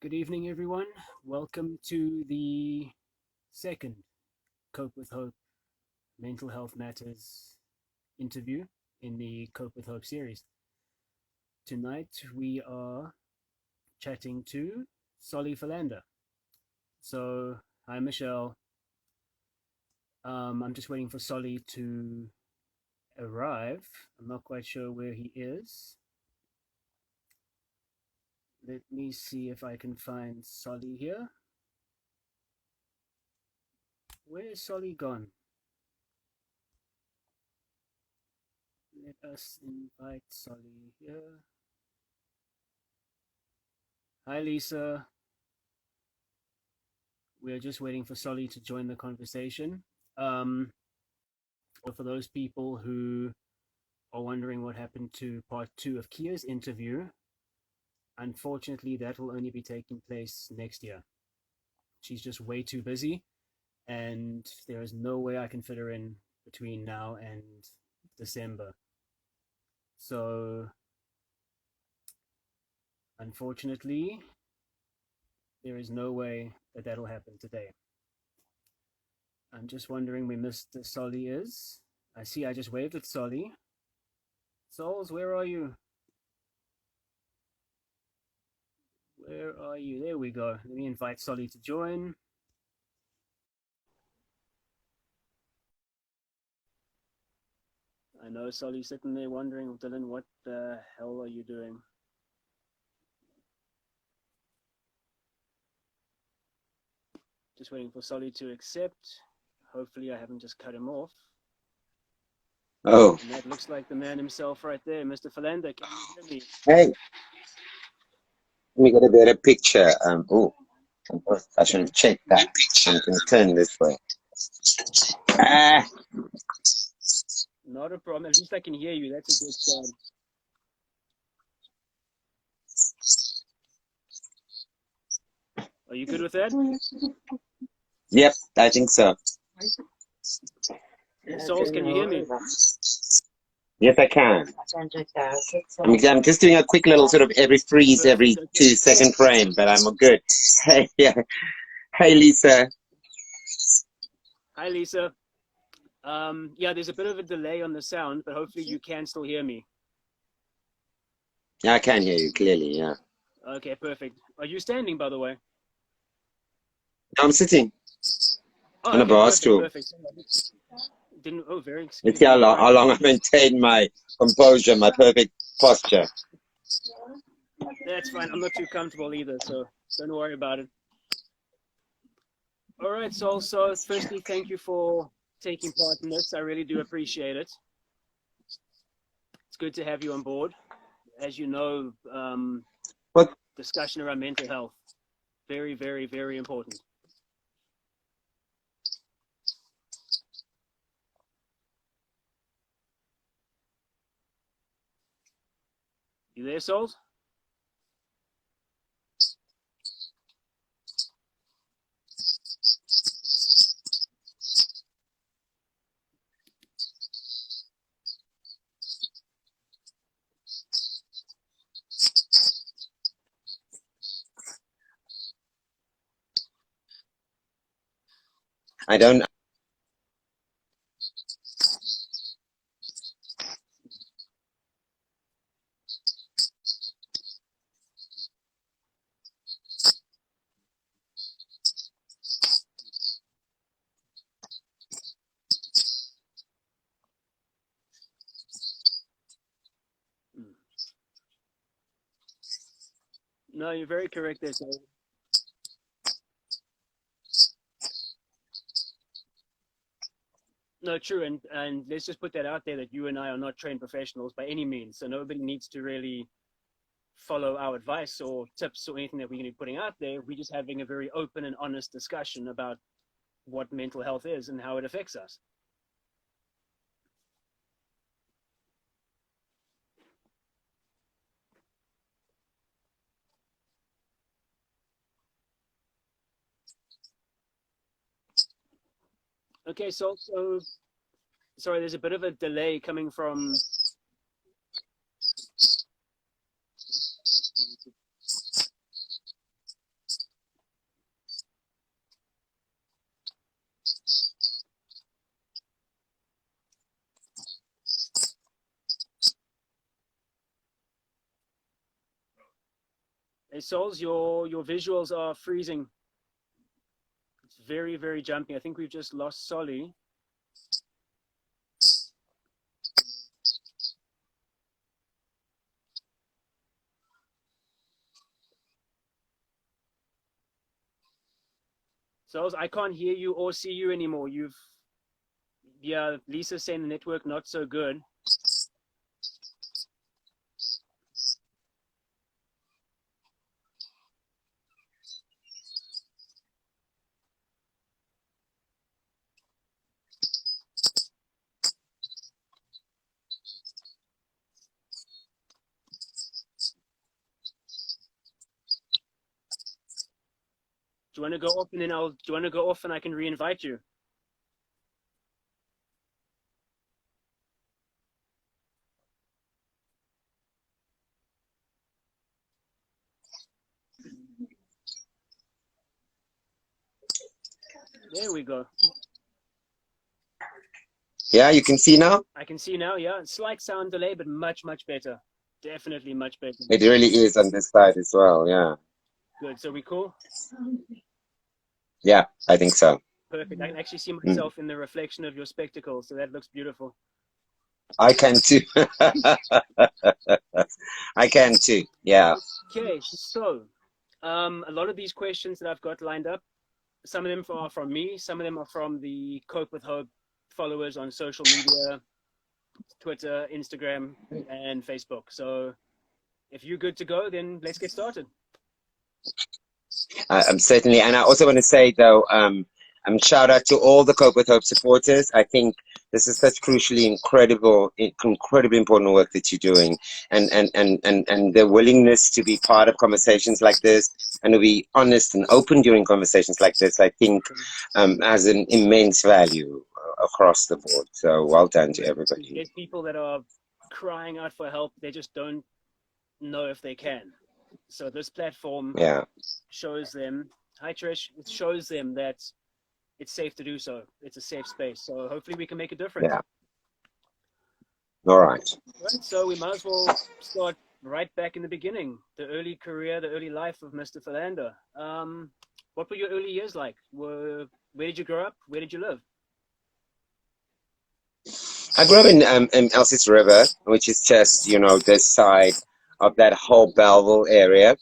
Good evening, everyone. Welcome to the second Cope with Hope Mental Health Matters interview in the Cope with Hope series. Tonight we are chatting to Soli Philander. So, hi, Michelle. I'm just waiting for Soli to arrive. I'm not quite sure where he is. Let me see if I can find Soli here. Where is Soli gone? Let us invite Soli here. Hi, Lisa. We're just waiting for Soli to join the conversation. Um, for those people who are wondering what happened to part two of Kia's interview, unfortunately, that will only be taking place next year. She's just way too busy, and there is no way I can fit her in between now and December. So, unfortunately, there is no way that that'll happen today. I'm just wondering where Mr. Soli is. I see I just waved at Soli. Souls, where are you? Where are you? There we go. Let me invite Soli to join. I know Soli's sitting there wondering, Dylan, what the hell are you doing? Just waiting for Soli to accept. Hopefully I haven't just cut him off. Oh, And that looks like the man himself right there, Mr. Philander. Can you hear me? hey, let me get a better picture. I shouldn't check that. I'm going to turn this way. Ah, Not a problem. At least I can hear you. That's a good sign. Are you good with that? yep, I think so. Souls, can you hear me? Yes, I can. I'm just doing a quick little sort of every freeze Perfect. every Okay. 2 second frame, but I'm good. Hey, yeah. Hey, Lisa. Hi, Lisa. Yeah, there's a bit of a delay on the sound, but hopefully you can still hear me. Yeah, I can hear you clearly. Yeah, Okay, perfect. Are you standing, by the way? I'm sitting Oh, on a okay, bar perfect, stool. perfect. Didn't. Oh, very. Let's Excuse see me. All how right. long I maintain my composure, my perfect posture. That's fine. I'm not too comfortable either, so don't worry about it. All right. So, also, firstly, thank you for taking part in this. I really do appreciate it. It's good to have you on board. As you know, What? discussion around mental health, very, very, very important. You there, Souls? I don't. Mm. No, you're very correct there, Souls. No, true, and let's just put that out there that you and I are not trained professionals by any means, so nobody needs to really follow our advice or tips or anything that we're going to be putting out there. We're just having a very open and honest discussion about what mental health is and how it affects us. Okay, so sorry, there's a bit of a delay coming from. Hey, Souls, your visuals are freezing. It's very, very jumpy. I think we've just lost Soli. Souls, I can't hear you or see you anymore. Yeah, Lisa's saying the network not so good. Do you want to go off and then do you want to go off and I can re-invite you? There we go. Yeah, you can see now? I can see now, yeah. Slight sound delay, but much, much better. Definitely much better. It really is on this side as well, yeah. Good. So we cool? Yeah, I think so. Perfect. I can actually see myself in the reflection of your spectacles, so that looks beautiful. I can too. I can too, yeah. Okay, so a lot of these questions that I've got lined up, some of them are from me, some of them are from the Cope with Hope followers on social media, Twitter, Instagram, and Facebook. So if you're good to go, then let's get started. I'm certainly, and I also want to say though, shout out to all the Cope with Hope supporters. I think this is such crucially incredibly important work that you're doing, and the willingness to be part of conversations like this and to be honest and open during conversations like this, I think, has an immense value across the board. So well done to everybody. There's people that are crying out for help; they just don't know if they can. So this platform shows them, hi Trish, it shows them that it's safe to do so. It's a safe space. So hopefully we can make a difference. Yeah. All right. Right. So we might as well start right back in the beginning, the early career, the early life of Mr. Philander. What were your early years like? Where did you grow up? Where did you live? I grew up in Elsis River, which is just, this side of that whole Belleville area.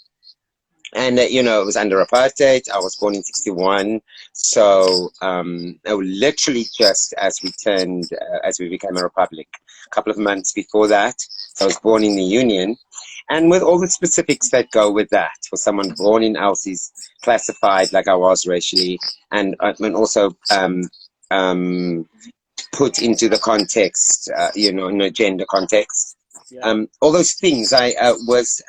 And, it was under apartheid. I was born in 61. So literally just as we became a republic, a couple of months before that. So I was born in the Union. And with all the specifics that go with that, for someone born in Elsis, classified like I was racially, and also put into the context, in a gender context. Yeah. All those things I was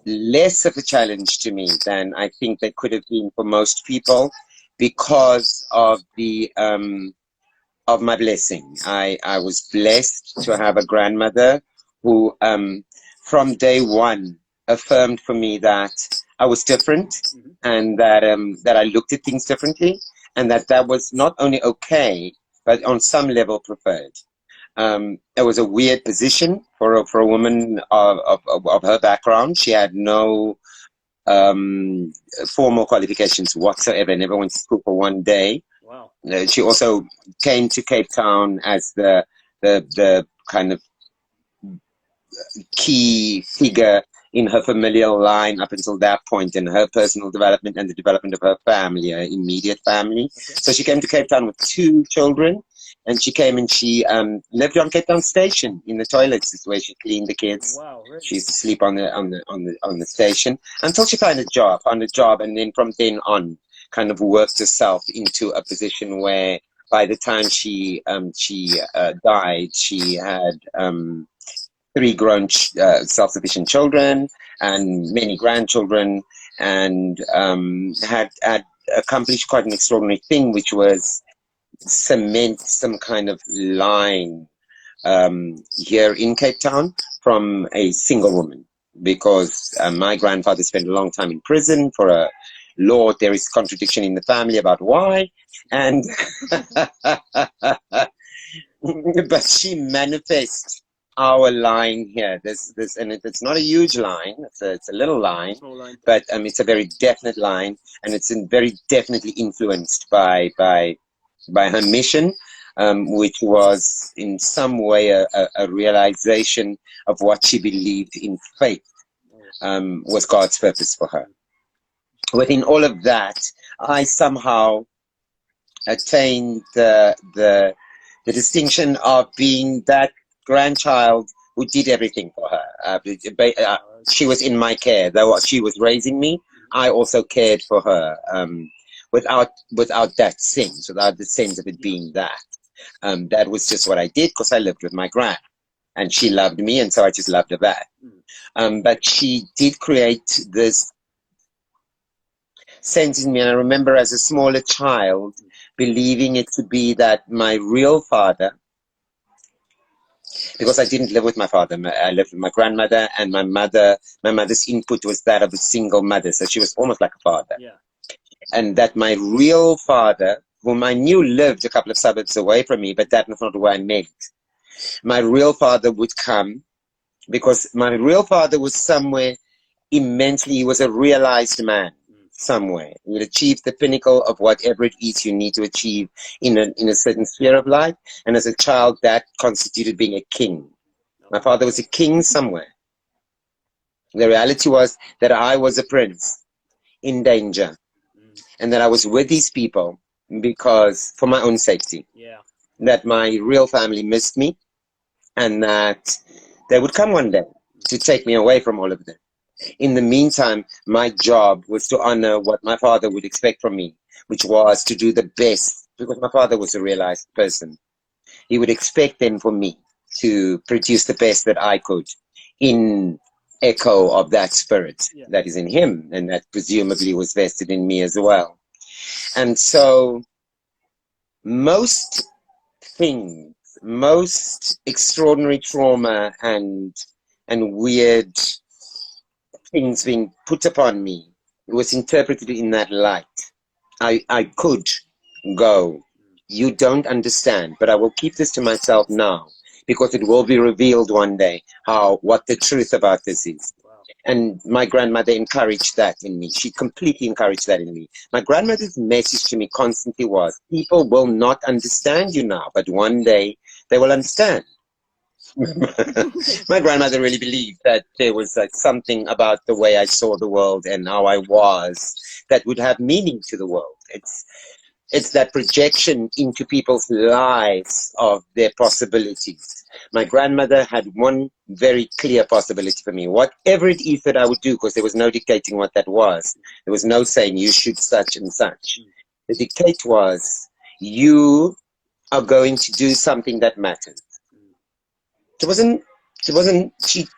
less of a challenge to me than I think they could have been for most people because of the of my blessing. I was blessed to have a grandmother who from day one affirmed for me that I was different and that I looked at things differently, and that was not only okay, but on some level preferred. It was a weird position for a woman of her background. She had no formal qualifications whatsoever, never went to school for one day. Wow. She also came to Cape Town as the kind of key figure in her familial line up until that point in her personal development and the development of her family, her immediate family. Okay. So she came to Cape Town with 2 children, and she came and she lived on Cape Town Station in the toilets. Is where she cleaned the kids. Wow, really? She used to sleep on the station until she found a job, and then from then on, kind of worked herself into a position where by the time she died, she had 3 grown self-sufficient children and many grandchildren, and had accomplished quite an extraordinary thing, which was cement some kind of line here in Cape Town from a single woman, because my grandfather spent a long time in prison for a law. There is contradiction in the family about why, and but she manifests our line here. There's, and it's not a huge line. It's a little line, Small line. but it's a very definite line, and it's very definitely influenced by her mission, which was in some way a realization of what she believed in faith was God's purpose for her. Within all of that, I somehow attained the distinction of being that grandchild who did everything for her. She was in my care. Though she was raising me, I also cared for her without that sense, without the sense of it being that. That was just what I did because I lived with my gran, and she loved me, and so I just loved her back. But she did create this sense in me, and I remember as a smaller child believing it to be that my real father, because I didn't live with my father, I lived with my grandmother, and my mother's input was that of a single mother, so she was almost like a father. Yeah. And that my real father, whom I knew lived a couple of suburbs away from me, but that was not where I met. My real father would come, because my real father was somewhere immensely, he was a realized man somewhere. He had achieved the pinnacle of whatever it is you need to achieve in a certain sphere of life. And as a child, that constituted being a king. My father was a king somewhere. The reality was that I was a prince in danger, and that I was with these people because for my own safety. Yeah. That my real family missed me, and that they would come one day to take me away from all of them. In the meantime, my job was to honor what my father would expect from me, which was to do the best, because my father was a realized person. He would expect then for me to produce the best that I could in echo of that spirit that is in him, and that presumably was vested in me as well. And so most things, most extraordinary trauma and weird things being put upon me, it was interpreted in that light. I could go, you don't understand, but I will keep this to myself now, because it will be revealed one day what the truth about this is. And my grandmother encouraged that in me. She completely encouraged that in me. My grandmother's message to me constantly was, people will not understand you now, but one day they will understand. My grandmother really believed that there was something about the way I saw the world and how I was that would have meaning to the world. It's that projection into people's lives of their possibilities. My grandmother had one very clear possibility for me. Whatever it is that I would do, because there was no dictating what that was. There was no saying you should such and such. The dictate was, you are going to do something that matters.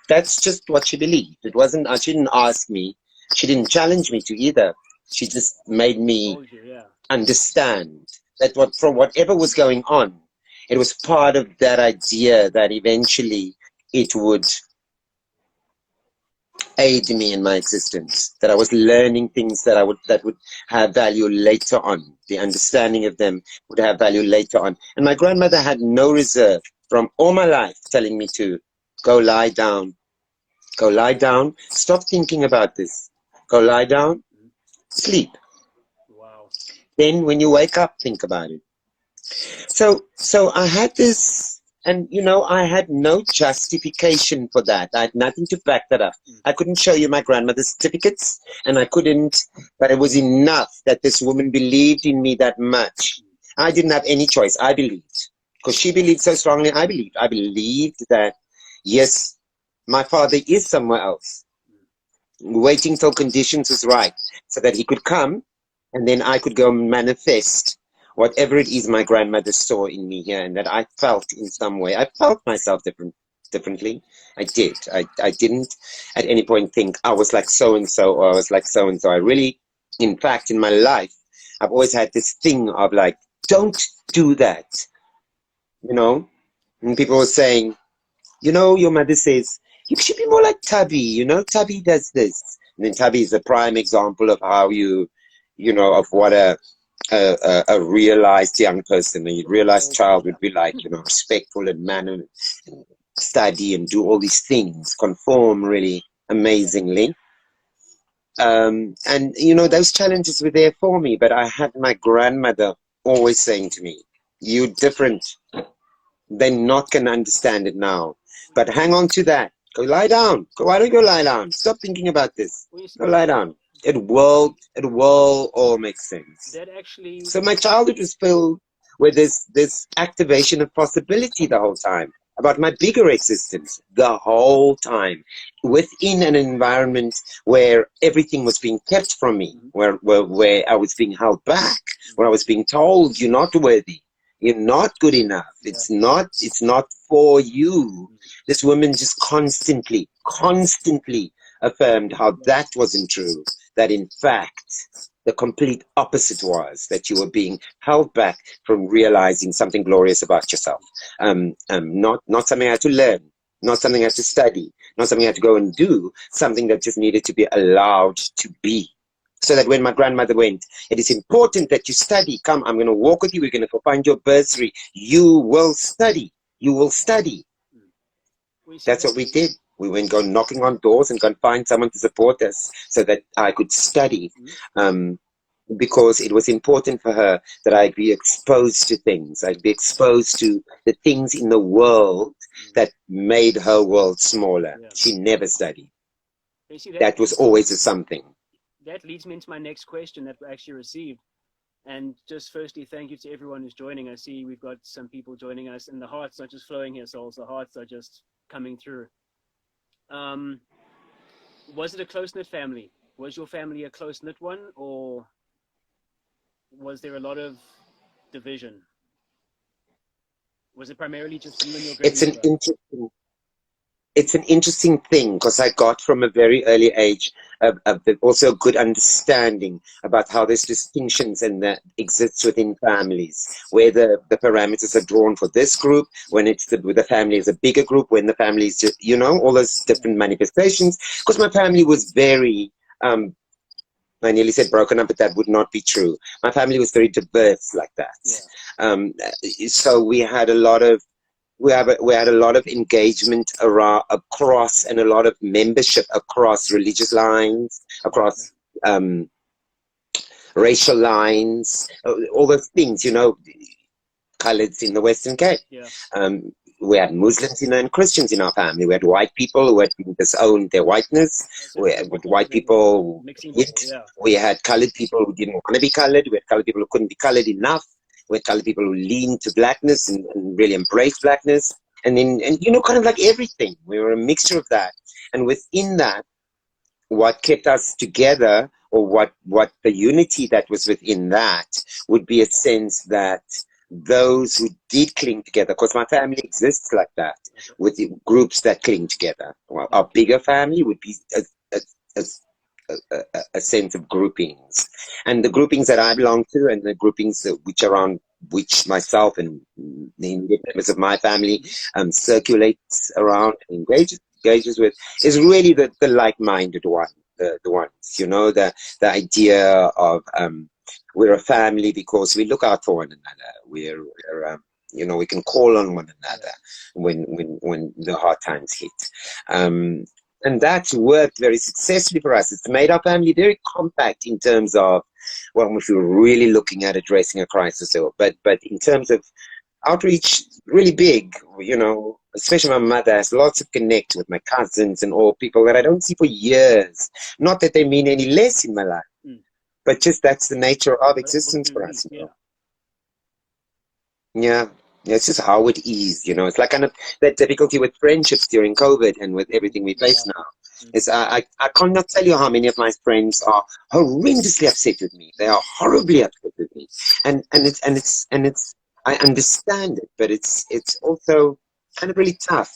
That's just what she believed. She didn't ask me. She didn't challenge me to either. She just made me understand that from whatever was going on, it was part of that idea that eventually it would aid me in my existence, that I was learning things that would have value later on. The understanding of them would have value later on. And my grandmother had no reserve from all my life telling me to go lie down, stop thinking about this, go lie down, sleep. Wow. Then when you wake up, think about it. So I had this, and I had no justification for that. I had nothing to back that up. I couldn't show you my grandmother's certificates, and I couldn't, but it was enough that this woman believed in me that much. I didn't have any choice. I believed. Because she believed so strongly, I believed. I believed that, yes, my father is somewhere else, waiting till conditions was right, so that he could come, and then I could go and manifest whatever it is my grandmother saw in me here, and that I felt in some way. I felt myself differently. I did. I didn't at any point think I was like so-and-so, or I was like so-and-so. I really, in fact, in my life, I've always had this thing of like, don't do that. And people were saying, your mother says, you should be more like Tubby, Tubby does this. And then Tubby is a prime example of how of what a realized young person, a realized child would be like, respectful and mannered. study and do all these things, conform really amazingly. And you know, those challenges were there for me, but I had my grandmother always saying to me, "You're different. They're not going to understand it now. But hang on to that. Go lie down. Go, why don't you go lie down? Stop thinking about this. Go lie down. It will all make sense." That actually, So my childhood was filled with this activation of possibility the whole time, about my bigger existence the whole time, within an environment where everything was being kept from me, where I was being held back, where I was being told, "You're not worthy. You're not good enough. It's not for you." This woman just constantly affirmed how that wasn't true, that in fact the complete opposite was, that you were being held back from realizing something glorious about yourself. Not something I had to learn, not something I had to study, not something I had to go and do, something that just needed to be allowed to be. So that when my grandmother went, "It is important that you study. Come, I'm going to walk with you. We're going to go find your bursary. You will study. You will study." That's what we did. We went go knocking on doors and go and find someone to support us so that I could study. Because it was important for her that I'd be exposed to things. I'd be exposed to the things in the world that made her world smaller. She never studied. That was always a something. That leads me into my next question that we actually received. And just firstly, thank you to everyone who's joining. I see we've got some people joining us, and the hearts are just flowing here, Souls. The hearts are just coming through. Was it a close-knit family? Was your family a close-knit one, or was there a lot of division? Was it primarily just you and your grandmother? It's an interesting thing, because I got from a very early age also a good understanding about how there's distinctions and that exists within families, where the parameters are drawn for this group, when it's the family is a bigger group, when the family is just, you know, all those different manifestations. Because my family was very, I nearly said broken up, but that would not be true. My family was very diverse like that. So we had a lot of we had a lot of engagement across, and a lot of membership across religious lines, across racial lines, all those things, you know, coloreds in the Western Cape. We had Muslims, you know, and Christians in our family. We had white people who had disowned their whiteness. We had white people we had colored people who didn't want to be colored. We had colored people who couldn't be colored enough. We had colored people who leaned to blackness and really embraced blackness. And you know, kind of like everything. We were a mixture of that. And within that, what kept us together, or what the unity that was within that, would be a sense that those who did cling together, because my family exists like that, with the groups that cling together. Well, our bigger family would be a sense of groupings, and the groupings that I belong to, and the groupings which myself and the immediate members of my family circulates around and engages with, is really the like-minded one, the ones, you know, the idea of we're a family because we look out for one another. We're you know, we can call on one another when the hard times hit. And that's worked very successfully for us. It's made our family very compact in terms of, well, if you're really looking at addressing a crisis, but in terms of outreach, really big, you know, especially my mother has lots of connect with my cousins and all people that I don't see for years. Not that they mean any less in my life, but just that's the nature of existence for us. You know? Yeah. It's just how it is, you know. It's like kind of that difficulty with friendships during COVID and with everything we face now. It's I cannot tell you how many of my friends are horrendously upset with me. They are horribly upset with me, and it's I understand it, but it's also kind of really tough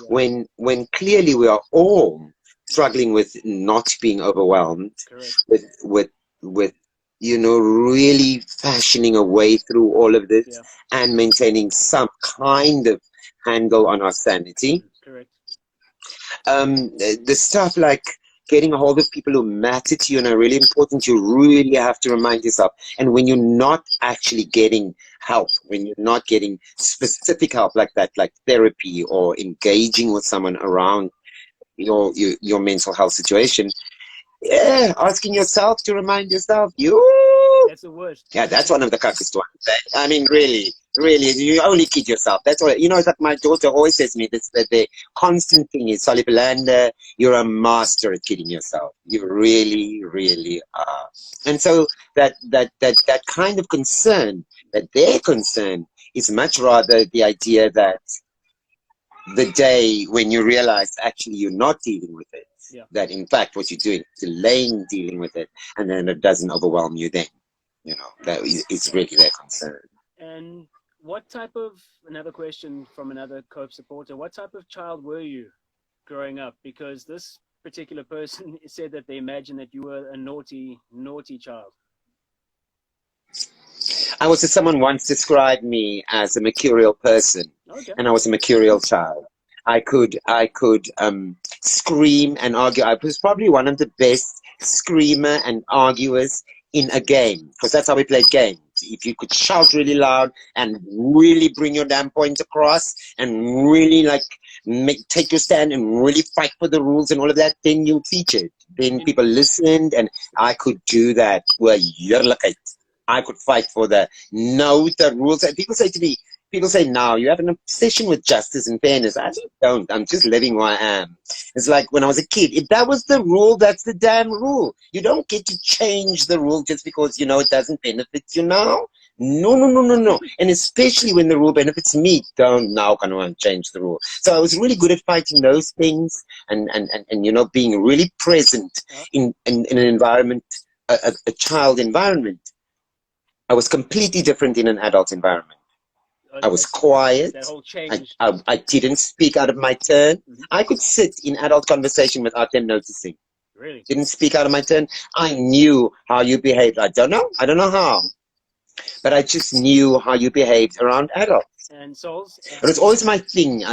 when clearly we are all struggling with not being overwhelmed, with you know, really fashioning a way through all of this and maintaining some kind of handle on our sanity. The stuff like, getting a hold of people who matter to you and are really important, you really have to remind yourself. And when you're not actually getting help, when you're not getting specific help like that, like therapy or engaging with someone around your mental health situation, yeah, asking yourself to remind yourself, That's the worst. yeah, that's one of the cuckest ones. I mean, really, really, you only kid yourself. That's what, it's like my daughter always says to me, this, that the constant thing is, Soli Philander, you're a master at kidding yourself. You really, really are. And so that kind of concern, that their concern is much rather the idea that the day when you realize actually you're not dealing with it, Yeah. that in fact what you're doing is delaying dealing with it, and then it doesn't overwhelm you then. That is really their concern. And what type of, another question from another COPE supporter, what type of child were you growing up? Because this particular person said that they imagined that you were a naughty, naughty child. Someone once described me as a mercurial person, Okay. and I was a mercurial child. I could scream and argue. I was probably one of the best screamer and arguers in a game, because that's how we played games. If you could shout really loud and really bring your damn point across and really take your stand and really fight for the rules and all of that, then you featured. Then people listened, and I could do that. Well, you're lucky. I could fight for the rules. And people say now you have an obsession with justice and fairness. I just don't. I'm just living who I am. It's like when I was a kid. If that was the rule, that's the damn rule. You don't get to change the rule just because it doesn't benefit you now. No. And especially when the rule benefits me, don't now kind of change the rule. So I was really good at fighting those things and being really present in an environment, a child environment. I was completely different in an adult environment. I was quiet. That whole change. I didn't speak out of my turn. I could sit in adult conversation without them noticing. Really? Didn't speak out of my turn. I knew how you behaved. I don't know how. But I just knew how you behaved around adults. And Souls? But it's always my thing.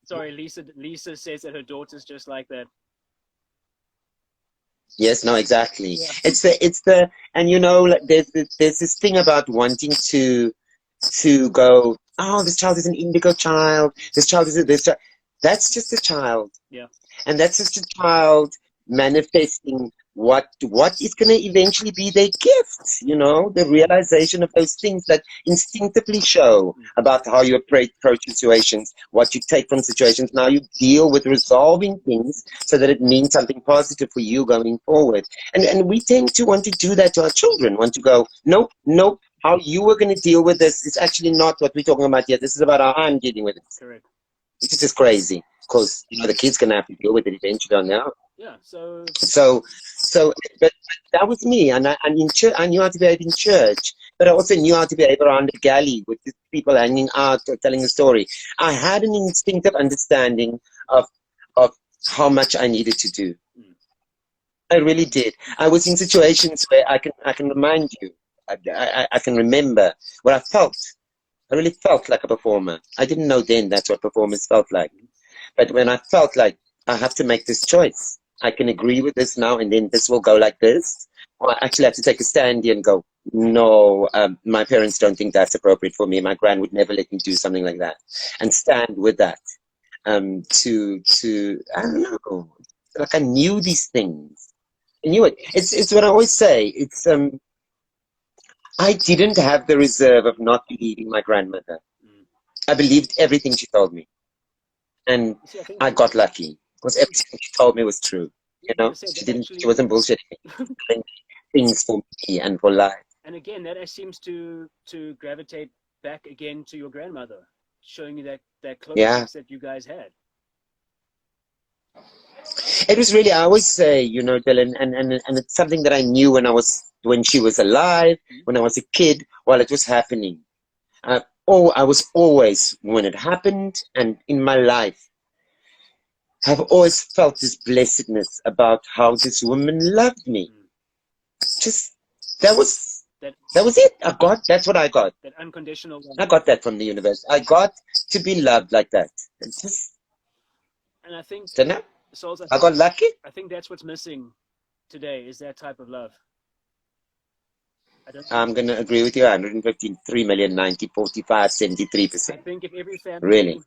Sorry, Lisa says that her daughter's just like that. Yes, no, exactly. Yeah. It's the and there's this thing about wanting to go, oh, this child is an indigo child. This child is this child. That's just a child. Yeah. And that's just a child manifesting what is going to eventually be their gift, the realization of those things that instinctively show about how you approach situations, what you take from situations. Now you deal with resolving things so that it means something positive for you going forward. And we tend to want to do that to our children, want to go, nope, how you were going to deal with this is actually not what we're talking about here. This is about how I'm dealing with it. Correct. It's just crazy, because the kids going to have to deal with it eventually on their own. Yeah, so but that was me, and in church, I knew how to behave in church, but I also knew how to behave around the galley with the people hanging out or telling a story. I had an instinctive understanding of how much I needed to do. I really did. I was in situations where I can remind you, I can remember what I felt. I really felt like a performer. I didn't know then that's what performance felt like, but when I felt like I have to make this choice. I can agree with this now, and then this will go like this. Or I actually have to take a stand here and go, no, my parents don't think that's appropriate for me. My grand would never let me do something like that. And stand with that. I don't know. Like I knew these things. I knew it. It's what I always say. It's I didn't have the reserve of not believing my grandmother. I believed everything she told me. And I got lucky. Because everything she told me was true. She wasn't bullshitting me. Things for me and for life. And again, that seems to gravitate back again to your grandmother, showing you that closeness that you guys had. It was really, I always say, Dylan, and it's something that I knew when she was alive, when I was a kid, while it was happening. I was always, when it happened, and in my life, I've always felt this blessedness about how this woman loved me. Just, that was it. That's what I got. That unconditional love. I got that from the universe. I got to be loved like that. It's just, and I think don't know. Souls, I got lucky. I think that's what's missing today is that type of love. I don't think, I'm going to agree with you. 153 million, 90, 45, I 73%. think if every family Really.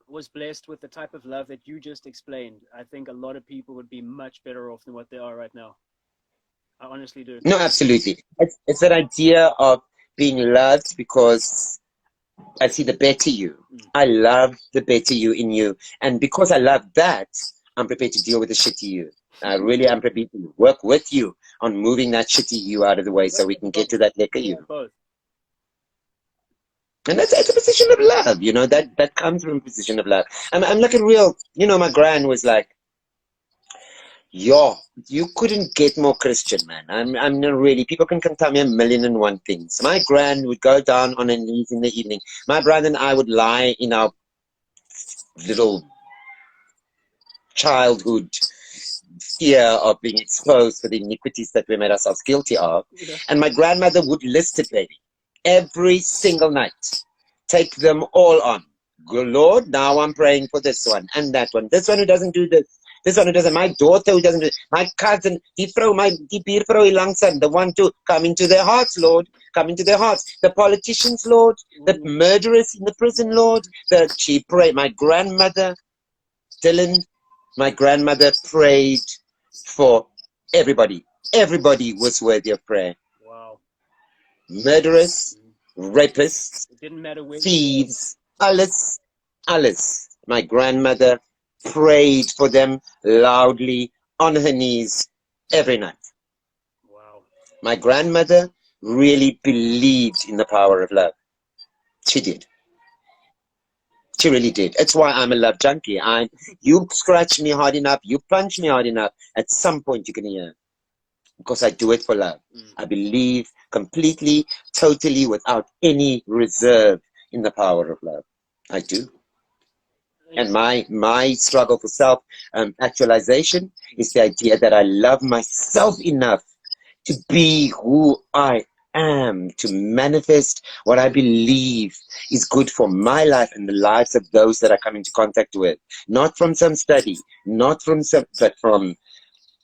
was blessed with the type of love that you just explained, I think a lot of people would be much better off than what they are right now. I honestly do. No, absolutely. It's that idea of being loved because I see the better you. Mm. I love the better you in you. And because I love that, I'm prepared to deal with the shitty you. I really am prepared to work with you on moving that shitty you out of the way so we can get to that lekker you. Both. And it's a position of love, you know, that comes from a position of love. I'm like a real, you know, my gran was like, yo, you couldn't get more Christian, man. I'm not really, people can tell me a million and one things. My gran would go down on her knees in the evening. My brother and I would lie in our little childhood fear of being exposed for the iniquities that we made ourselves guilty of. Yeah. And my grandmother would list it, baby, every single night. Take them all on. Good Lord, now I'm praying for this one and that one. This one who doesn't do this. This one who doesn't. My daughter who doesn't do. My cousin, die buurvrou hier langs aan, the one to come into their hearts, Lord. Come into their hearts. The politicians, Lord. The murderers in the prison, Lord. She prayed. My grandmother, Dylan, my grandmother prayed for everybody. Everybody was worthy of prayer. Wow. Murderers, rapists, It didn't matter where thieves, alles. My grandmother prayed for them loudly on her knees every night. Wow. My grandmother really believed in the power of love. She did. She really did. It's why I'm a love junkie. You scratch me hard enough, you punch me hard enough, at some point you can hear. Because I do it for love. I believe completely, totally, without any reserve in the power of love. I do. And my struggle for self actualization is the idea that I love myself enough to be who I am, to manifest what I believe is good for my life and the lives of those that I come into contact with. Not from some study, not from some, but from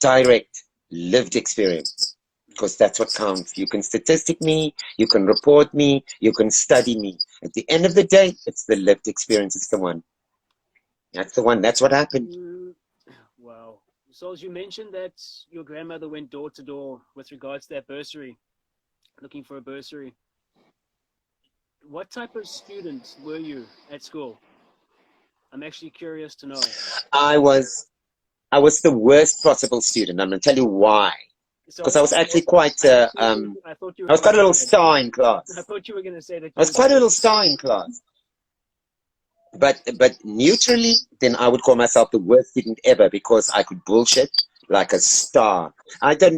direct lived experience. Because that's what counts. You can statistic me, you can report me, you can study me. At the end of the day, it's the lived experience. It's the one. That's the one. That's what happened. Wow. So as you mentioned that your grandmother went door to door with regards to that bursary, looking for a bursary. What type of student were you at school? I'm actually curious to know. I was the worst possible student. I'm going to tell you why. Because I was actually quite, I was quite a little star in class. I thought you were going to say that. I was quite a little star in class. But neutrally, then I would call myself the worst student ever because I could bullshit like a star. I got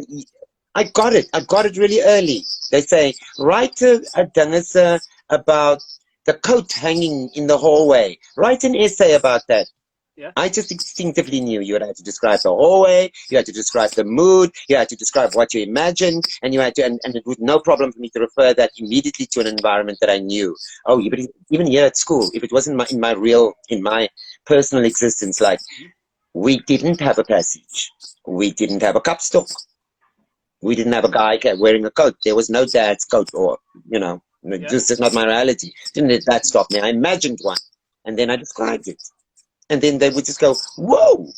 it. I got it really early. They say, write a dingese about the coat hanging in the hallway. Write an essay about that. Yeah. I just instinctively knew you had to describe the hallway, you had to describe the mood, you had to describe what you imagined, and you had to, and it was no problem for me to refer that immediately to an environment that I knew. Oh, but even here at school, if it wasn't in my personal existence, like we didn't have a passage, we didn't have a capstok, we didn't have a guy wearing a coat. There was no dad's coat, or this is not my reality. Didn't let that stop me. I imagined one, and then I described it. And then they would just go, whoa.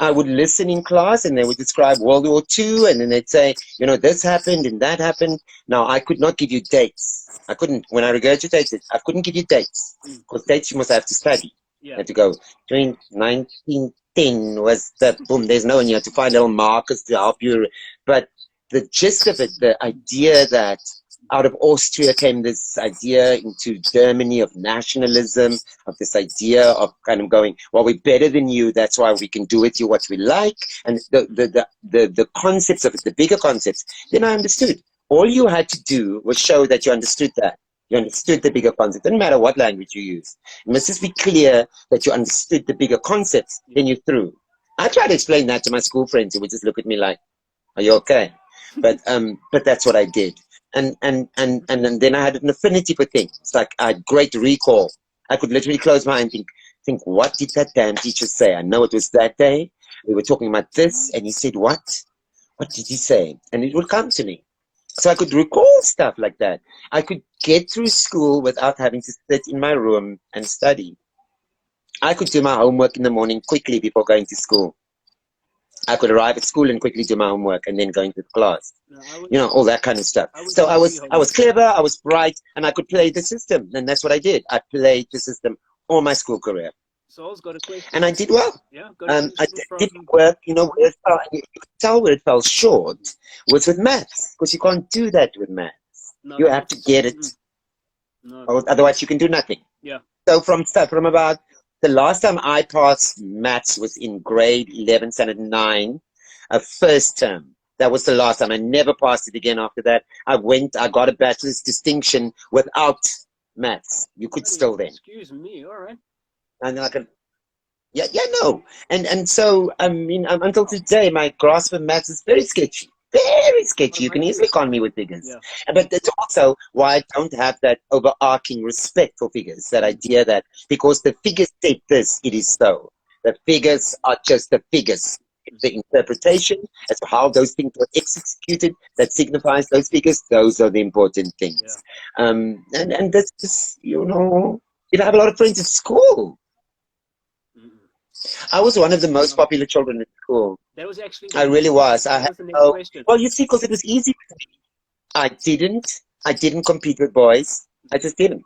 I would listen in class and they would describe World War II and then they'd say, this happened and that happened. Now, I could not give you dates. I couldn't, when I regurgitated, I couldn't give you dates. Because dates you must have to study. Yeah. You had to go, during 1910 was the, boom, there's no one, you have to find little markers to help you. But the gist of it, the idea that out of Austria came this idea into Germany of nationalism, of this idea of kind of going, well, we're better than you, that's why we can do with you what we like. And the concepts of it, the bigger concepts, then I understood. All you had to do was show that you understood that. You understood the bigger concept. Doesn't matter what language you use. It must just be clear that you understood the bigger concepts, then you're through. I tried to explain that to my school friends who would just look at me like, are you okay? But that's what I did. And then I had an affinity for things. Like I had great recall. I could literally close my eye and think, think, what did that damn teacher say? I know it was that day. We were talking about this, and he said, what? What did he say? And it would come to me. So I could recall stuff like that. I could get through school without having to sit in my room and study. I could do my homework in the morning quickly before going to school. I could arrive at school and quickly do my homework and then go into the class. You know, all that kind of stuff. So I was clever, I was bright, and I could play the system. And that's what I did. I played the system all my school career. So I've got a question. And I did well. Yeah, I did work, you know, where it fell, you could tell where it fell short was with maths, because you can't do that with maths. No, you have to get it. No. Otherwise, you can do nothing. Yeah. So from about the last time I passed maths was in grade 11, standard 9, first term. That was the last time. I never passed it again after that. I got a bachelor's distinction without maths. You could still then. Excuse me, all right. And then no. And so, I mean, until today, my grasp of maths is very sketchy. Very sketchy. You can easily con me with figures. Yeah. But that's also why I don't have that overarching respect for figures, that idea that because the figures say this, it is so. The figures are just the figures. The interpretation as to how those things were executed that signifies those figures, those are the important things. Yeah. And that's just, you know, I have a lot of friends at school. I was one of the most popular children at school. That was actually. I really was. Well, you see, because it was easy for me. I didn't compete with boys. I just didn't.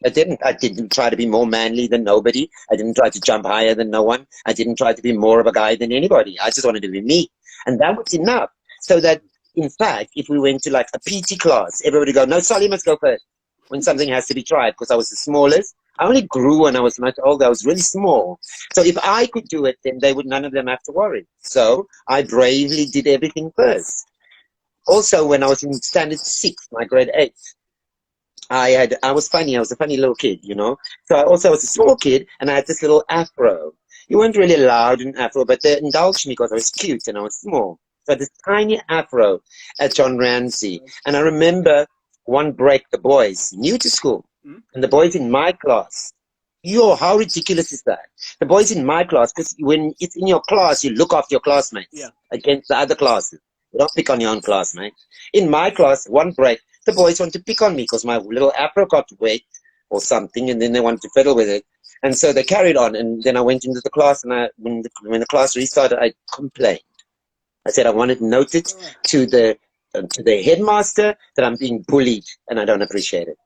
I didn't try to be more manly than nobody. I didn't try to jump higher than no one. I didn't try to be more of a guy than anybody. I just wanted to be me. And that was enough. So that, in fact, if we went to like a PT class, everybody would go, no, Soli must go first when something has to be tried, because I was the smallest. I only grew when I was much older. I was really small. So if I could do it, then none of them have to worry. So I bravely did everything first. Also, when I was in standard 6, my grade 8, I was funny. I was a funny little kid, you know. So I was a small kid, and I had this little afro. You weren't really allowed in afro, but they indulged me because I was cute and I was small. So I had this tiny afro at John Ramsey. And I remember one break, the boys, new to school, and the boys in my class. Yo, how ridiculous is that? The boys in my class, because when it's in your class, you look after your classmates against the other classes. You don't pick on your own classmates. In my class, one break, the boys want to pick on me because my little afro got wet or something, and then they wanted to fiddle with it. And so they carried on, and then I went into the class, and when the class restarted, I complained. I said I wanted noted to the headmaster that I'm being bullied, and I don't appreciate it.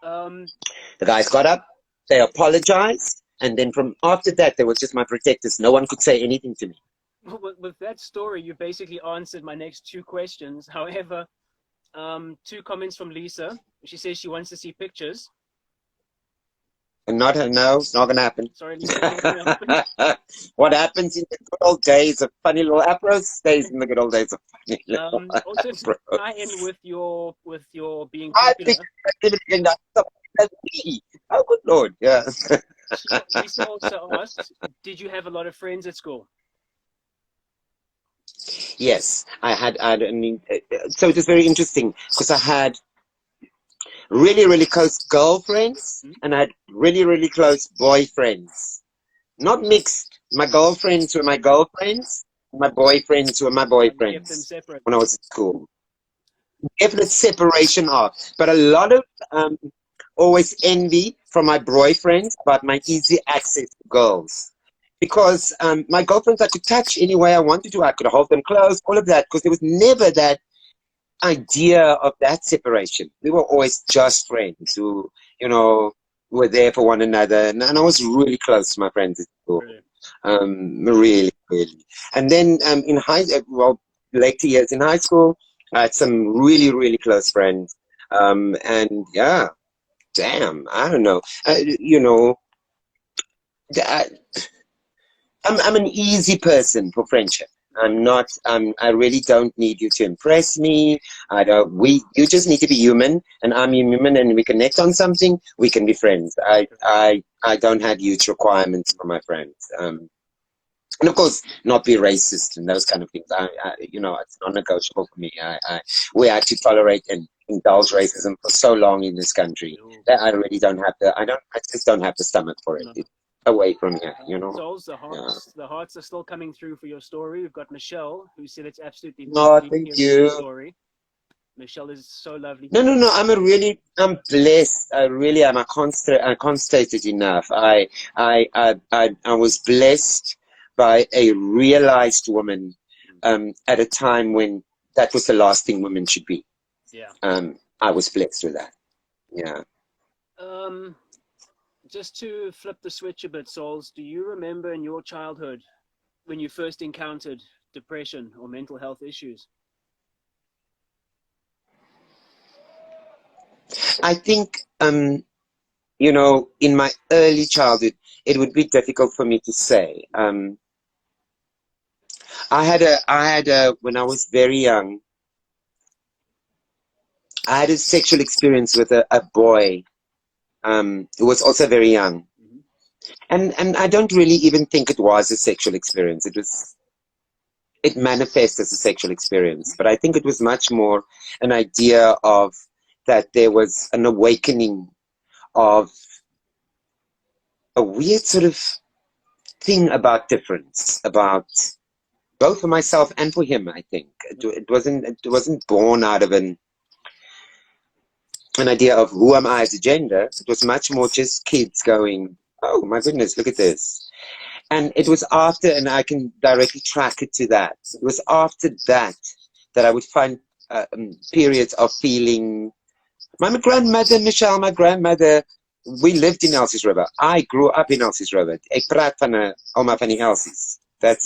The guys got up, they apologized, and then from after that, they were just my protectors. No one could say anything to me. With that story, you basically answered my next 2 questions. However, 2 comments from Lisa. She says she wants to see pictures. And no, it's not going to happen. Sorry, Lisa, it's not gonna happen. What happens in the good old days of funny little afros stays in the good old days of funny little afros. Also, to tie in with your being popular. I think oh, good Lord, yeah. Lisa also asked, did you have a lot of friends at school? Yes, I had. I mean, so it was very interesting because I had really, really close girlfriends and I had really, really close boyfriends. Not mixed. My girlfriends were my girlfriends. My boyfriends were my boyfriends when I was at school. Definite separation off, but a lot of always envy from my boyfriends about my easy access to girls. Because my girlfriends I could touch any way I wanted to. I could hold them close, all of that, because there was never that idea of that separation. We were always just friends who, you know, were there for one another. And I was really close to my friends at school. Really, really. And then in later years in high school, I had some really, really close friends. And yeah, damn, I don't know. You know, I'm an easy person for friendship. I'm not. I really don't need you to impress me. I don't. You just need to be human, and I'm human, and we connect on something. We can be friends. I don't have huge requirements for my friends. And of course, not be racist and those kind of things. You know, it's non-negotiable for me. We had to tolerate and indulge racism for so long in this country that I really don't have the. I just don't have the stomach for it. away from here, you know. Souls, Yeah. the hearts are still coming through for your story. We've got Michelle, who said it's absolutely No, lovely thank hearing your you. story. Michelle is so lovely No, to no, no. speak to. I'm blessed. I really am. I can't state it enough. I was blessed by a realized woman, at a time when that was the last thing women should be. Yeah. I was blessed with that. Yeah. Um, just to flip the switch a bit, Souls, do you remember in your childhood when you first encountered depression or mental health issues? I think, you know, in my early childhood, it would be difficult for me to say. When I was very young, I had a sexual experience with a boy, who was also very young. Mm-hmm. And I don't really even think it was a sexual experience. It manifests as a sexual experience, but I think it was much more an idea of that there was an awakening of a weird sort of thing about difference, about both for myself and for him. I think it wasn't born out of an idea of who am I as a gender. It was much more just kids going, oh my goodness, look at this. And it was after, and I can directly track it to that. It was after that that I would find periods of feeling. My grandmother, we lived in Elsie's River. I grew up in Elsie's River. Ek praat van 'n ouma van die Elsies. That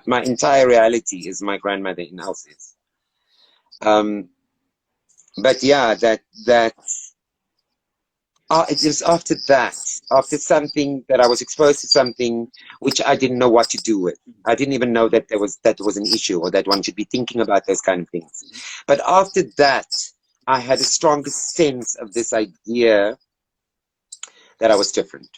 my entire reality is my grandmother in Elsie's. But yeah, it was after that, after something that I was exposed to something which I didn't know what to do with. I didn't even know that that was an issue or that one should be thinking about those kind of things. But after that, I had a stronger sense of this idea that I was different.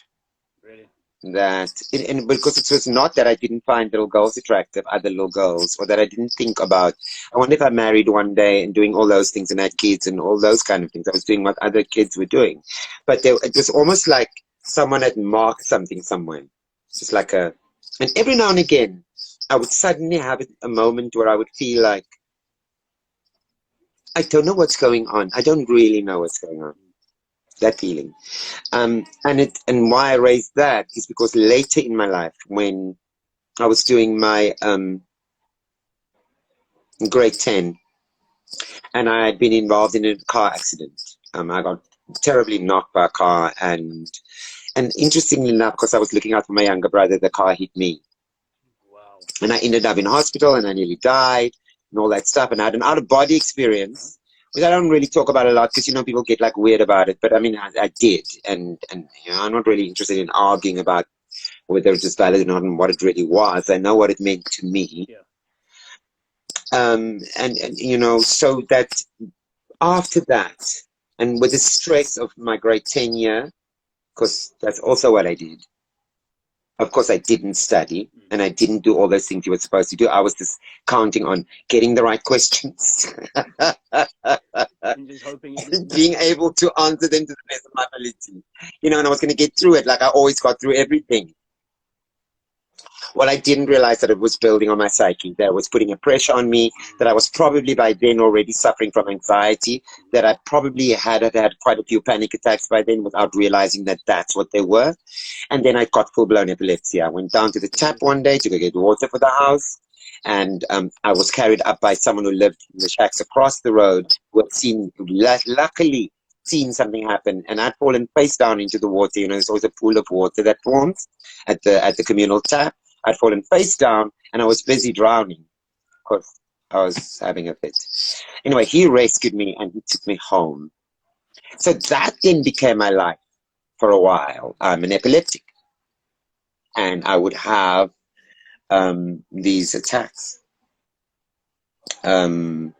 Really? And because it was not that I didn't find little girls attractive, other little girls, or that I didn't think about, I wonder if I married one day and doing all those things and had kids and all those kind of things. I was doing what other kids were doing. But it was almost like someone had marked something somewhere. Just like and every now and again, I would suddenly have a moment where I would feel like, I don't know what's going on. I don't really know what's going on. That feeling. And why I raised that is because later in my life, when I was doing my grade 10, and I had been involved in a car accident. I got terribly knocked by a car, and interestingly enough, because I was looking out for my younger brother, the car hit me. Wow. And I ended up in hospital, and I nearly died, and all that stuff. And I had an out-of-body experience, which I don't really talk about a lot because, you know, people get like weird about it. But I mean, I did, and you know, I'm not really interested in arguing about whether it was valid or not and what it really was. I know what it meant to me. Yeah. And you know, so that after that, and with the stress of my grade 10 year, because that's also what I did. Of course, I didn't study and I didn't do all those things you were supposed to do. I was just counting on getting the right questions And just hoping and being able to answer them to the best of my ability. You know, and I was going to get through it like I always got through everything. Well, I didn't realize that it was building on my psyche, that it was putting a pressure on me, that I was probably by then already suffering from anxiety, that I probably had quite a few panic attacks by then without realizing that that's what they were. And then I got full-blown epilepsy. I went down to the tap one day to go get water for the house, and I was carried up by someone who lived in the shacks across the road, who had luckily seen something happen, and I'd fallen face down into the water. You know, there's always a pool of water that forms at the communal tap. I'd fallen face down, and I was busy drowning because I was having a fit. Anyway, he rescued me, and he took me home. So that then became my life for a while. I'm an epileptic, and I would have these attacks that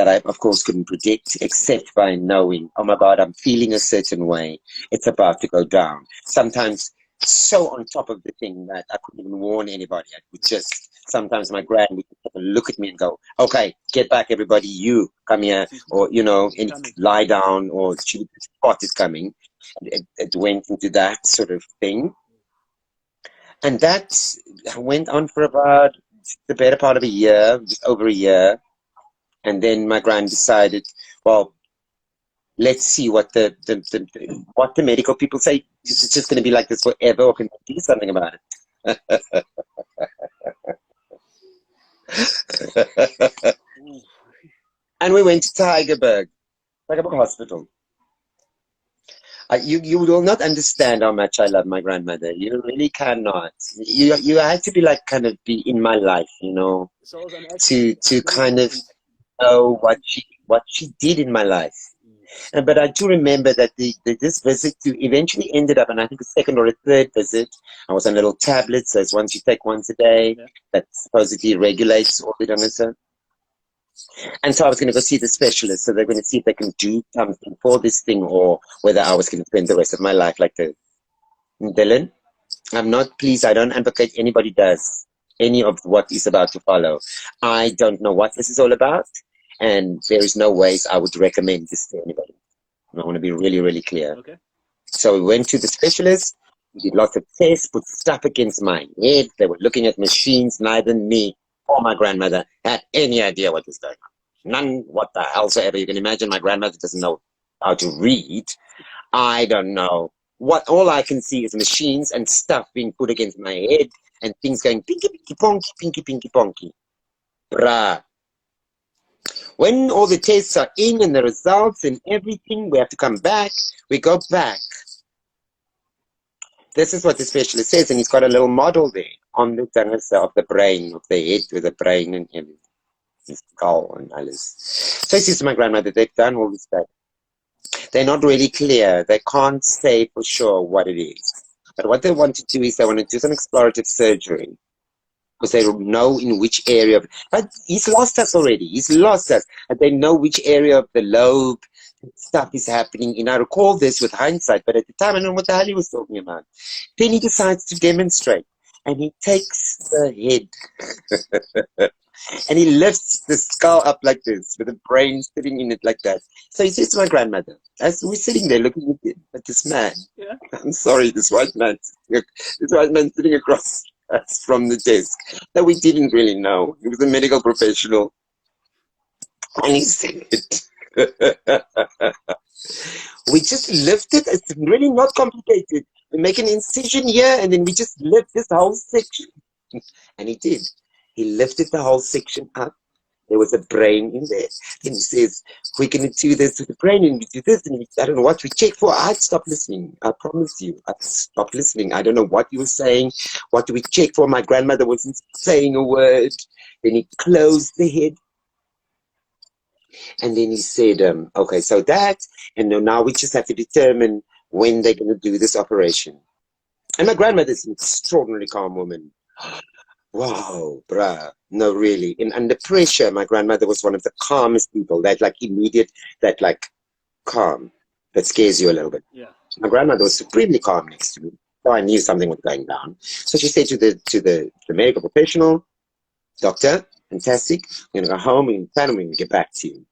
I, of course, couldn't predict, except by knowing, oh my God, I'm feeling a certain way. It's about to go down. Sometimes so on top of the thing that I couldn't even warn anybody. I would just, sometimes my gran would look at me and go, okay, get back, everybody, you come here, or, you know, lie down, or she would spot it coming. it went into that sort of thing. And that went on for about the better part of a year, just over a year. And then my grand decided, well, let's see what what the medical people say. Is it just going to be like this forever, or can we do something about it? And we went to Tigerberg Hospital. You will not understand how much I love my grandmother. You really cannot. You had to be like kind of be in my life, you know, So to kind of know what she did in my life. But I do remember that this visit eventually ended up, and I think a second or a third visit, I was on little tablets, as ones you take once a day, that supposedly regulates all the illnesses. And so I was going to go see the specialist. So they're going to see if they can do something for this thing, or whether I was going to spend the rest of my life like this. Dylan, I'm not pleased. I don't advocate anybody does any of what is about to follow. I don't know what this is all about, and there is no ways I would recommend this to anybody. I want to be really, really clear. Okay. So we went to the specialist. We did lots of tests, put stuff against my head. They were looking at machines. Neither me or my grandmother had any idea what was going on. None, what the hell so ever. You can imagine my grandmother doesn't know how to read. I don't know. All I can see is machines and stuff being put against my head and things going pinky, pinky, ponky, pinky, pinky, ponky. Bruh. When all the tests are in and the results and everything, we have to come back. We go back. This is what the specialist says, and he's got a little model there on the tongues of the brain, of the head with the brain and everything. His skull and alles. So he says to my grandmother, they've done all this stuff. They're not really clear. They can't say for sure what it is. But what they want to do is they want to do some explorative surgery, because they know in which area of, but he's lost us already. He's lost us. And they know which area of the lobe stuff is happening. And I recall this with hindsight, but at the time I don't know what the hell he was talking about. Then he decides to demonstrate, and he takes the head and he lifts the skull up like this, with the brain sitting in it like that. So he says to my grandmother, as we're sitting there looking at this man, I'm sorry, this white man sitting across us from the desk, that we didn't really know. He was a medical professional. And he said, we just lift it. It's really not complicated. We make an incision here, and then we just lift this whole section. And he did. He lifted the whole section up. There was a brain in there. And he says, we're going to do this with the brain, and we do this, and I don't know what we check for. I'd stop listening. I promise you. I'd stop listening. I don't know what you were saying. What do we check for? My grandmother wasn't saying a word. Then he closed the head. And then he said, okay, so that, and now we just have to determine when they're going to do this operation. And my grandmother's an extraordinarily calm woman. Wow, bruh. No, really. And under pressure, my grandmother was one of the calmest people. That calm, that scares you a little bit. Yeah. My grandmother was supremely calm next to me. So I knew something was going down. So she said to the medical professional, doctor, fantastic. We're going to go home and plan and we're going to get back to you.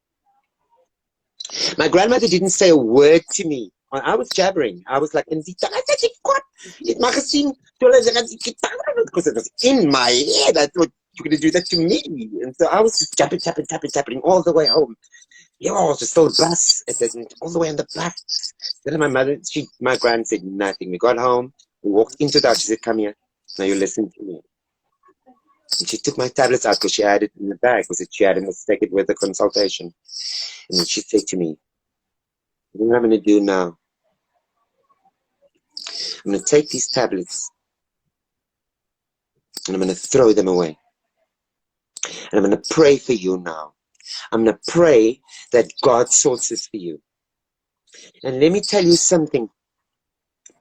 My grandmother didn't say a word to me. I was jabbering. I was like, because it was in my head. I thought you're going to do that to me. And so I was just tapping all the way home. Yeah, I was just still bus all the way on the bus. Then my grand said nothing. We got home. We walked into the house. She said, come here. Now you listen to me. And she took my tablets out because she had it in the bag. Because she had to take it with the consultation. And then she said to me, what am I going to do now? I'm going to take these tablets and I'm going to throw them away. And I'm going to pray for you now. I'm going to pray that God sorts this for you. And let me tell you something.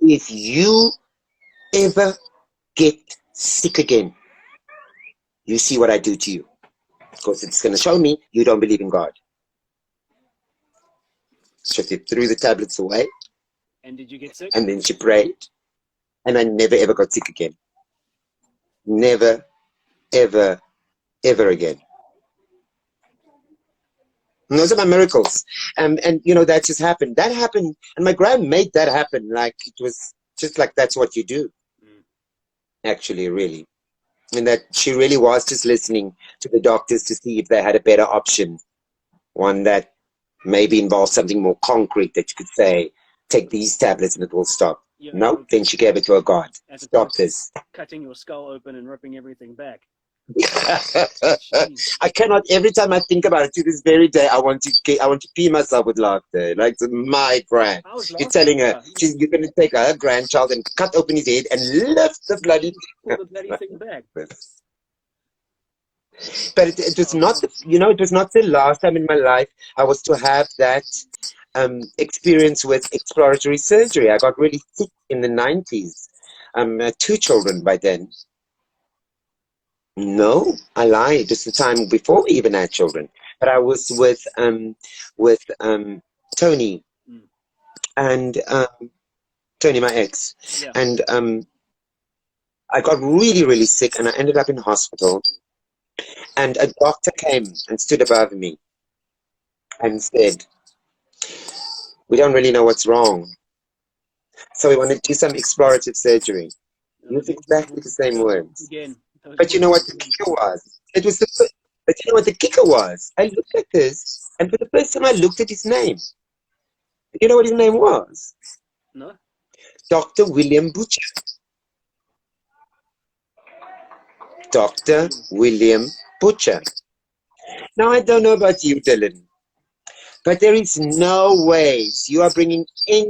If you ever get sick again, you see what I do to you. Because it's going to show me you don't believe in God. So she threw the tablets away. And did you get sick? And then she prayed. And I never ever got sick again. Never, ever, ever again. And those are my miracles. And you know, that just happened. That happened, and my grand made that happen. Like it was just like that's what you do, actually, really. And that she really was just listening to the doctors to see if they had a better option, one that maybe involves something more concrete that you could say, take these tablets and it will stop. Yeah, No, then she gave it to her God. as Stop opposed to this. cutting your skull open and ripping everything back. I cannot. Every time I think about it, to this very day, I want to pee myself with laughter. Like my grand, I was you're laughing. telling her you're going to take her grandchild and cut open his head and lift the bloody. Pull the bloody thing back. But it was not, it was not the last time in my life I was to have that experience with exploratory surgery. I got really sick in the 90s. Two children by then. No, I lied. It was the time before we even had children. But I was with Tony and Tony, my ex, Yeah. and I got really, really sick, and I ended up in hospital. And a doctor came and stood above me and said, "We don't really know what's wrong, so we want to do some explorative surgery." Use exactly the same words. Again. But you know what the kicker was? It was but you know what the kicker was? I looked at this, and for the first time I looked at his name. You know what his name was? No. Dr. William Butcher. Dr. William Butcher. Now, I don't know about you, Dylan, but there is no ways you are bringing a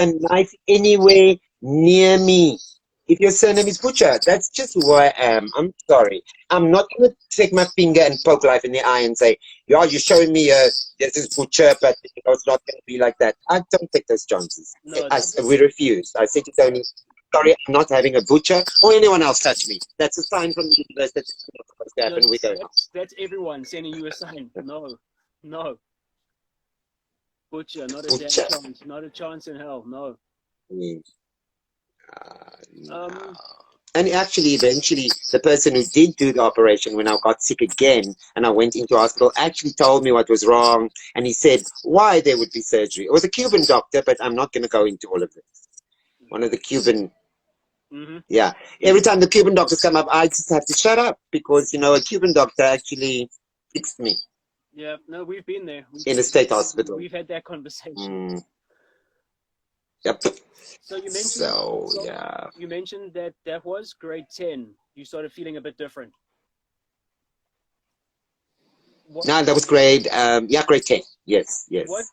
knife anywhere near me. If your surname is Butcher, that's just who I am. I'm sorry. I'm not going to take my finger and poke life in the eye and say, "Yeah, you're showing me this is Butcher, but it's not going to be like that." I don't take those chances. No, We refuse. I said to Tony, "Sorry, I'm not having a Butcher or anyone else touch me." That's a sign from the universe that's not supposed to happen. no, We go. that's everyone sending you a sign. No. Butcher, not a damn Butcher. chance. Not a chance in hell. No. No. And actually, eventually, the person who did do the operation when I got sick again and I went into hospital actually told me what was wrong. And he said why there would be surgery. It was a Cuban doctor, but I'm not going to go into all of this. One of the Cuban... Yeah. Every time the Cuban doctors come up, I just have to shut up because, a Cuban doctor actually fixed me. Yeah, no, we've been there. In a state hospital. We've had that conversation. Yep. So you mentioned, you mentioned that was grade 10. You started feeling a bit different. No, that was grade 10. Yes. What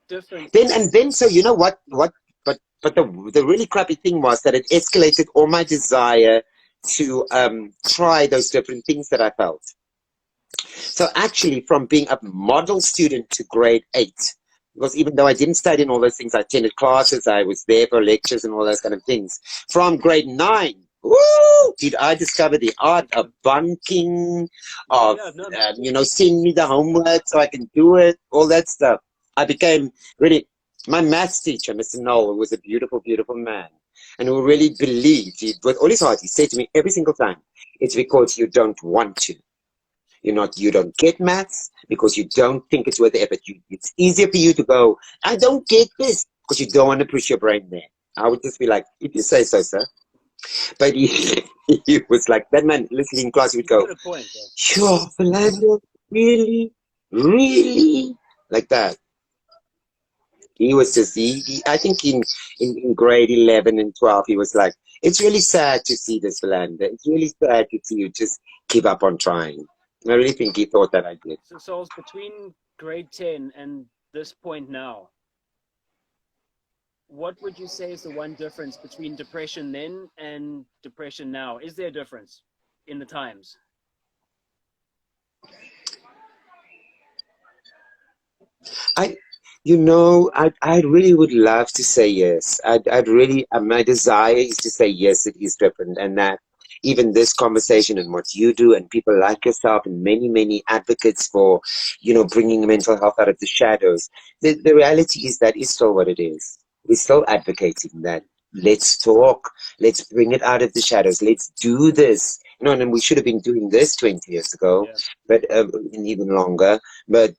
difference? Then, so you know what, but the really crappy thing was that it escalated all my desire to try those different things that I felt. So actually, from being a model student to grade 8, because even though I didn't study in all those things, I attended classes, I was there for lectures and all those kind of things. From grade 9, did I discover the art of bunking, of, send me the homework so I can do it, all that stuff. I became really, my maths teacher, Mr. Noel, was a beautiful, beautiful man. And who really believed, with all his heart, he said to me every single time, it's because you don't want to. You don't get maths because you don't think it's worth the effort. It's easier for you to go, I don't get this, because you don't want to push your brain there. I would just be like, if you say so, sir. But he was like, that man listening in class, he would go, sure, Philander, really? Like that. He was just, I think in grade 11 and 12, he was like, it's really sad to see this, Philander. It's really sad to see you just give up on trying. I really think he thought that I did. So it's between grade 10 and this point now. What would you say is the one difference between depression then and depression now? Is there a difference in the times? I really would love to say yes. I'd really, my desire is to say yes, it is different, and that even this conversation and what you do and people like yourself and many, many advocates for, bringing mental health out of the shadows, the reality is that is still what it is. We're still advocating that. Let's talk. Let's bring it out of the shadows. Let's do this. And we should have been doing this 20 years ago, but even longer. But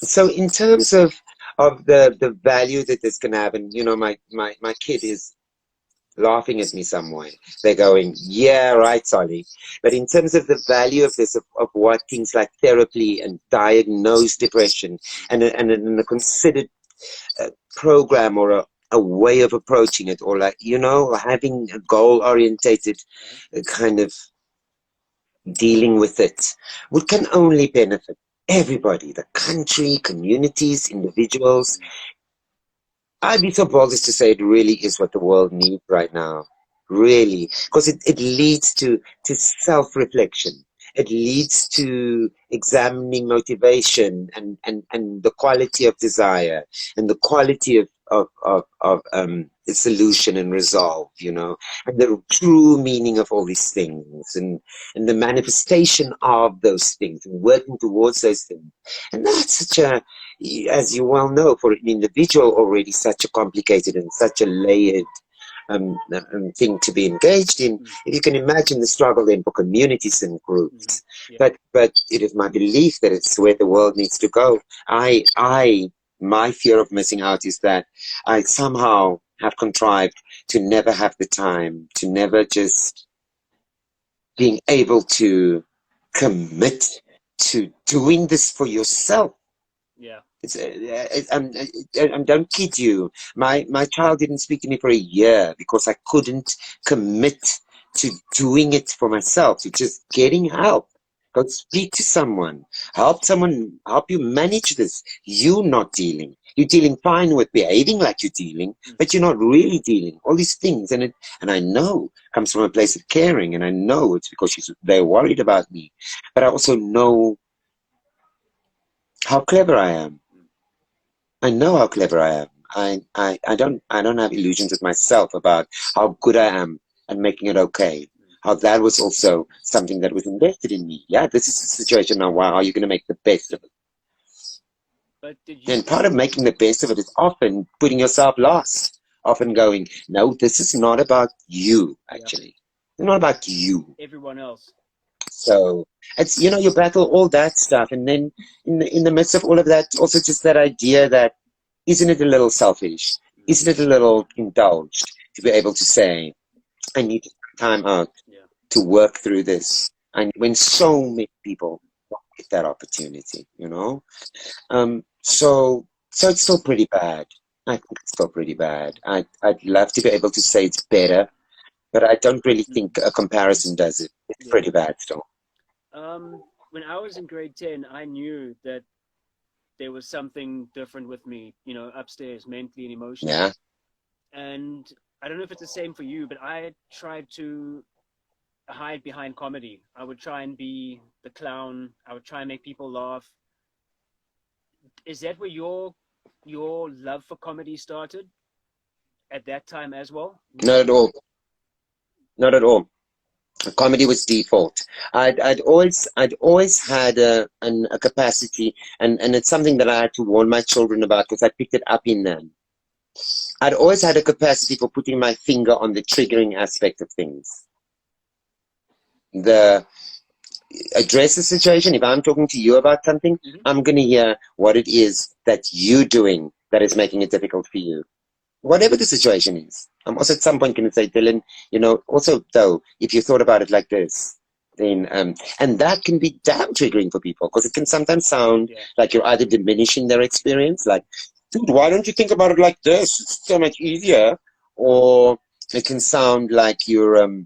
So in terms of the value that this can have, and my kid is laughing at me some way. They're going, yeah, right, Solly. But in terms of the value of this, of what things like therapy and diagnosed depression and a considered program or a way of approaching it, or like, having a goal orientated kind of dealing with it, we can only benefit everybody, the country, communities, individuals. I'd be so bold as to say it really is what the world needs right now. Really. Because it leads to self-reflection. It leads to examining motivation and the quality of desire and the quality of the solution and resolve, and the true meaning of all these things and the manifestation of those things and working towards those things. And that's such a, as you well know, for an individual already such a complicated and such a layered thing to be engaged in. If you can imagine the struggle then for communities and groups. Yeah. But it is my belief that it's where the world needs to go. My fear of missing out is that I somehow have contrived to never have the time, to never just being able to commit to doing this for yourself. Yeah. Don't kid you. My child didn't speak to me for a year because I couldn't commit to doing it for myself, to just getting help. Go speak to someone. Help you manage this. You're not dealing. You're dealing fine with behaving like you're dealing, but you're not really dealing. All these things, and I know it comes from a place of caring, and I know it's because they're worried about me. But I also know how clever I am. I know how clever I am. I don't have illusions of myself about how good I am and making it okay. How that was also something that was invested in me. Yeah, this is the situation now. Wow, are you going to make the best of it? But did you? And part of making the best of it is often putting yourself last. Often going, no, this is not about you. Actually, it's not about you. Everyone else. So it's you battle all that stuff, and then in the midst of all of that, also just that idea that isn't it a little selfish? Isn't it a little indulged to be able to say, I need time out to work through this? And when so many people don't get that opportunity, so it's still pretty bad. I think it's still pretty bad. I'd love to be able to say it's better, but I don't really think a comparison does it. It's pretty bad still. When I was in grade 10, I knew that there was something different with me, upstairs, mentally and emotionally. Yeah. And I don't know if it's the same for you, but I tried to hide behind comedy. I would try and be the clown. I would try and make people laugh. Is that where your love for comedy started at that time as well? Not at all. Not at all. Comedy was default. I'd always had a capacity, and it's something that I had to warn my children about because I picked it up in them. I'd always had a capacity for putting my finger on the triggering aspect of things. Address the situation. If I'm talking to you about something, I'm going to hear what it is that you're doing that is making it difficult for you. Whatever the situation is. I'm also at some point going to say, Dylan, also though, if you thought about it like this, then, and that can be damn triggering for people because it can sometimes sound like you're either diminishing their experience, like, dude, why don't you think about it like this? It's so much easier. Or it can sound like you're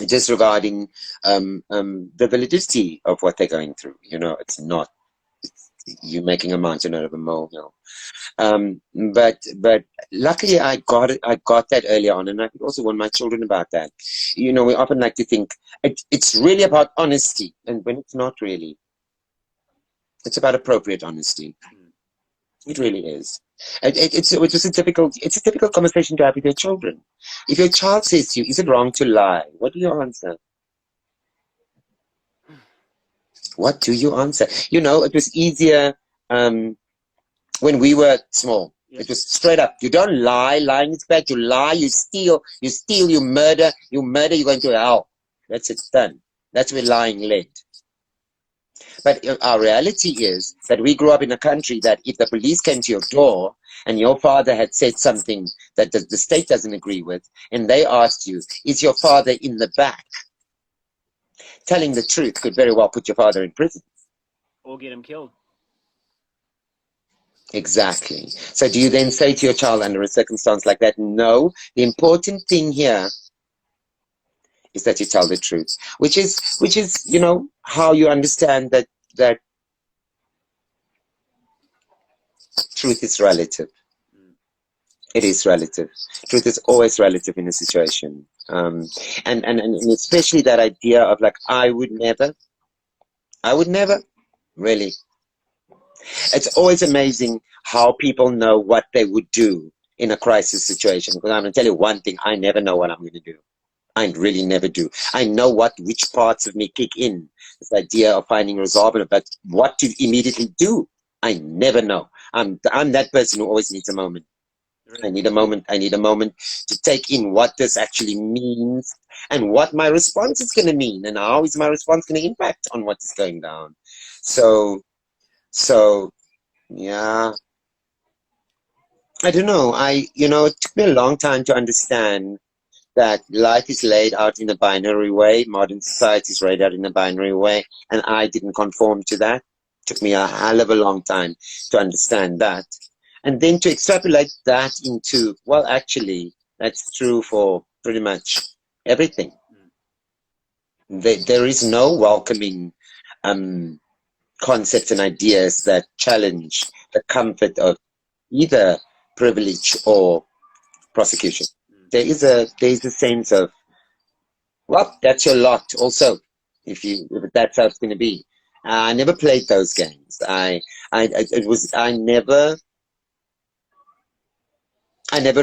disregarding the validity of what they're going through. It's not. You're making a mountain out of a molehill. But luckily I got that early on, and I could also warn my children about that. We often like to think it's really about honesty, and when it's not really. It's about appropriate honesty. It really is. It's a typical conversation to have with your children. If your child says to you, "Is it wrong to lie?" What do you answer? What do you answer? It was easier when we were small. It was straight up. You don't lie. Lying is bad. You lie. You steal. You murder. You're going to hell. That's it. Done. That's where lying led. But our reality is that we grew up in a country that if the police came to your door and your father had said something that the state doesn't agree with, and they asked you, is your father in the back? Telling the truth could very well put your father in prison. Or get him killed. Exactly. So do you then say to your child under a circumstance like that, no, the important thing here is that you tell the truth, which is, you know, how you understand that truth is relative. It is relative. Truth is always relative in a situation. And especially that idea of like, I would never, really. It's always amazing how people know what they would do in a crisis situation. Because I'm going to tell you one thing, I never know what I'm going to do. I really never do. I know which parts of me kick in. This idea of finding resolve, but what to immediately do, I never know. I'm that person who always needs a moment. I need a moment. I need a moment to take in what this actually means and what my response is going to mean and how is my response going to impact on what is going down. So yeah, I don't know. It took me a long time to understand that life is laid out in a binary way. Modern society is laid out in a binary way, and I didn't conform to that. It took me a hell of a long time to understand that. And then to extrapolate that into, well, actually, that's true for pretty much everything. There is no welcoming concepts and ideas that challenge the comfort of either privilege or prosecution. There is a sense of, well, that's your lot also, if that's how it's going to be. I never played those games. I never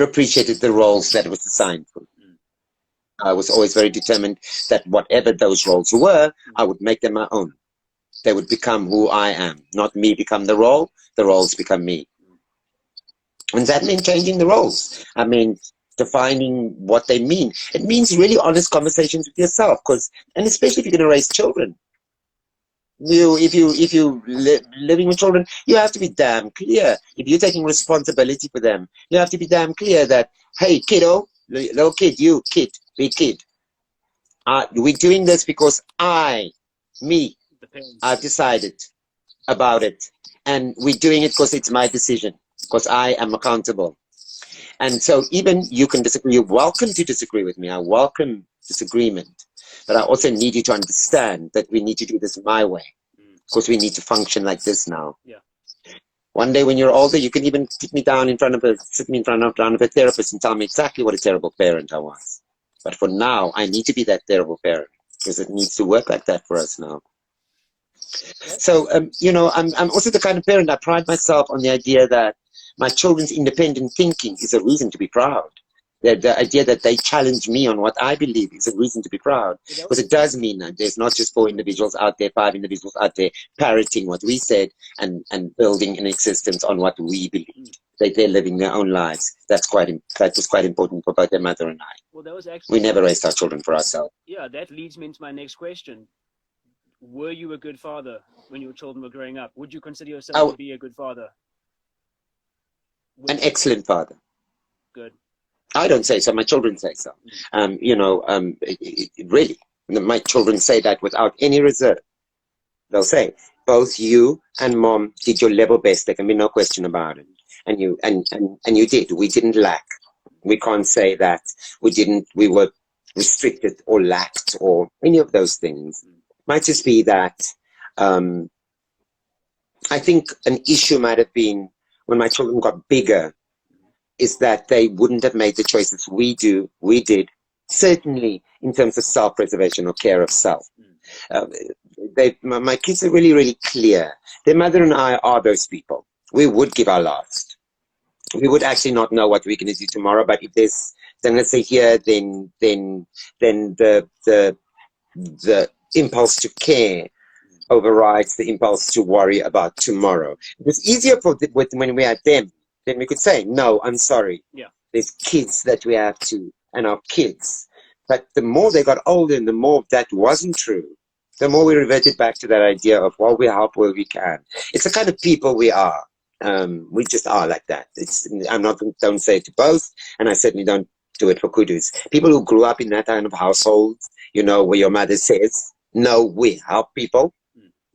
appreciated the roles that was assigned for me. I was always very determined that whatever those roles were, I would make them my own. They would become who I am, not me become the role. The roles become me. And that means changing the roles. I mean, defining what they mean. It means really honest conversations with yourself, and especially if you're going to raise children. If you living with children, you have to be damn clear. If you're taking responsibility for them, you have to be damn clear that, hey, kiddo, little kid, you kid, big kid, we're doing this because I've decided about it, and we're doing it because it's my decision, because I am accountable. And so even you can disagree. You're welcome to disagree with me. I welcome disagreement. But I also need you to understand that we need to do this my way, because we need to function like this now. Yeah. One day when you're older, you can even sit me in front of a therapist and tell me exactly what a terrible parent I was. But for now, I need to be that terrible parent, because it needs to work like that for us now. So, I'm also the kind of parent, I pride myself on the idea that my children's independent thinking is a reason to be proud. The idea that they challenge me on what I believe is a reason to be proud. Because it does mean that there's not just 4 individuals out there, 5 individuals out there parroting what we said and building an existence on what we believe. They're living their own lives. That was quite important for both their mother and I. Well, that was actually, we never raised our children for ourselves. Yeah, that leads me into my next question. Were you a good father when your children were growing up? Would you consider yourself to be a good father? An excellent father. Good. I don't say so. My children say so. Really, my children say that without any reserve. They'll say, both you and mom did your level best. There can be no question about it. And you did. We didn't lack. We can't say that we were restricted or lacked or any of those things. Might just be that I think an issue might have been when my children got bigger, is that they wouldn't have made the choices we did, certainly in terms of self-preservation or care of self. My kids are really, really clear. Their mother and I are those people. We would give our last. We would actually not know what we're going to do tomorrow, but if there's, then let's say here, then the impulse to care overrides the impulse to worry about tomorrow. It was easier when we had them. Then we could say, no, I'm sorry. Yeah. There's kids that we have to, and our kids. But the more they got older and the more that wasn't true, the more we reverted back to that idea of, well, we help where we can. It's the kind of people we are. We just are like that. Don't say it to boast, and I certainly don't do it for kudus. People who grew up in that kind of household, where your mother says, no, we help people.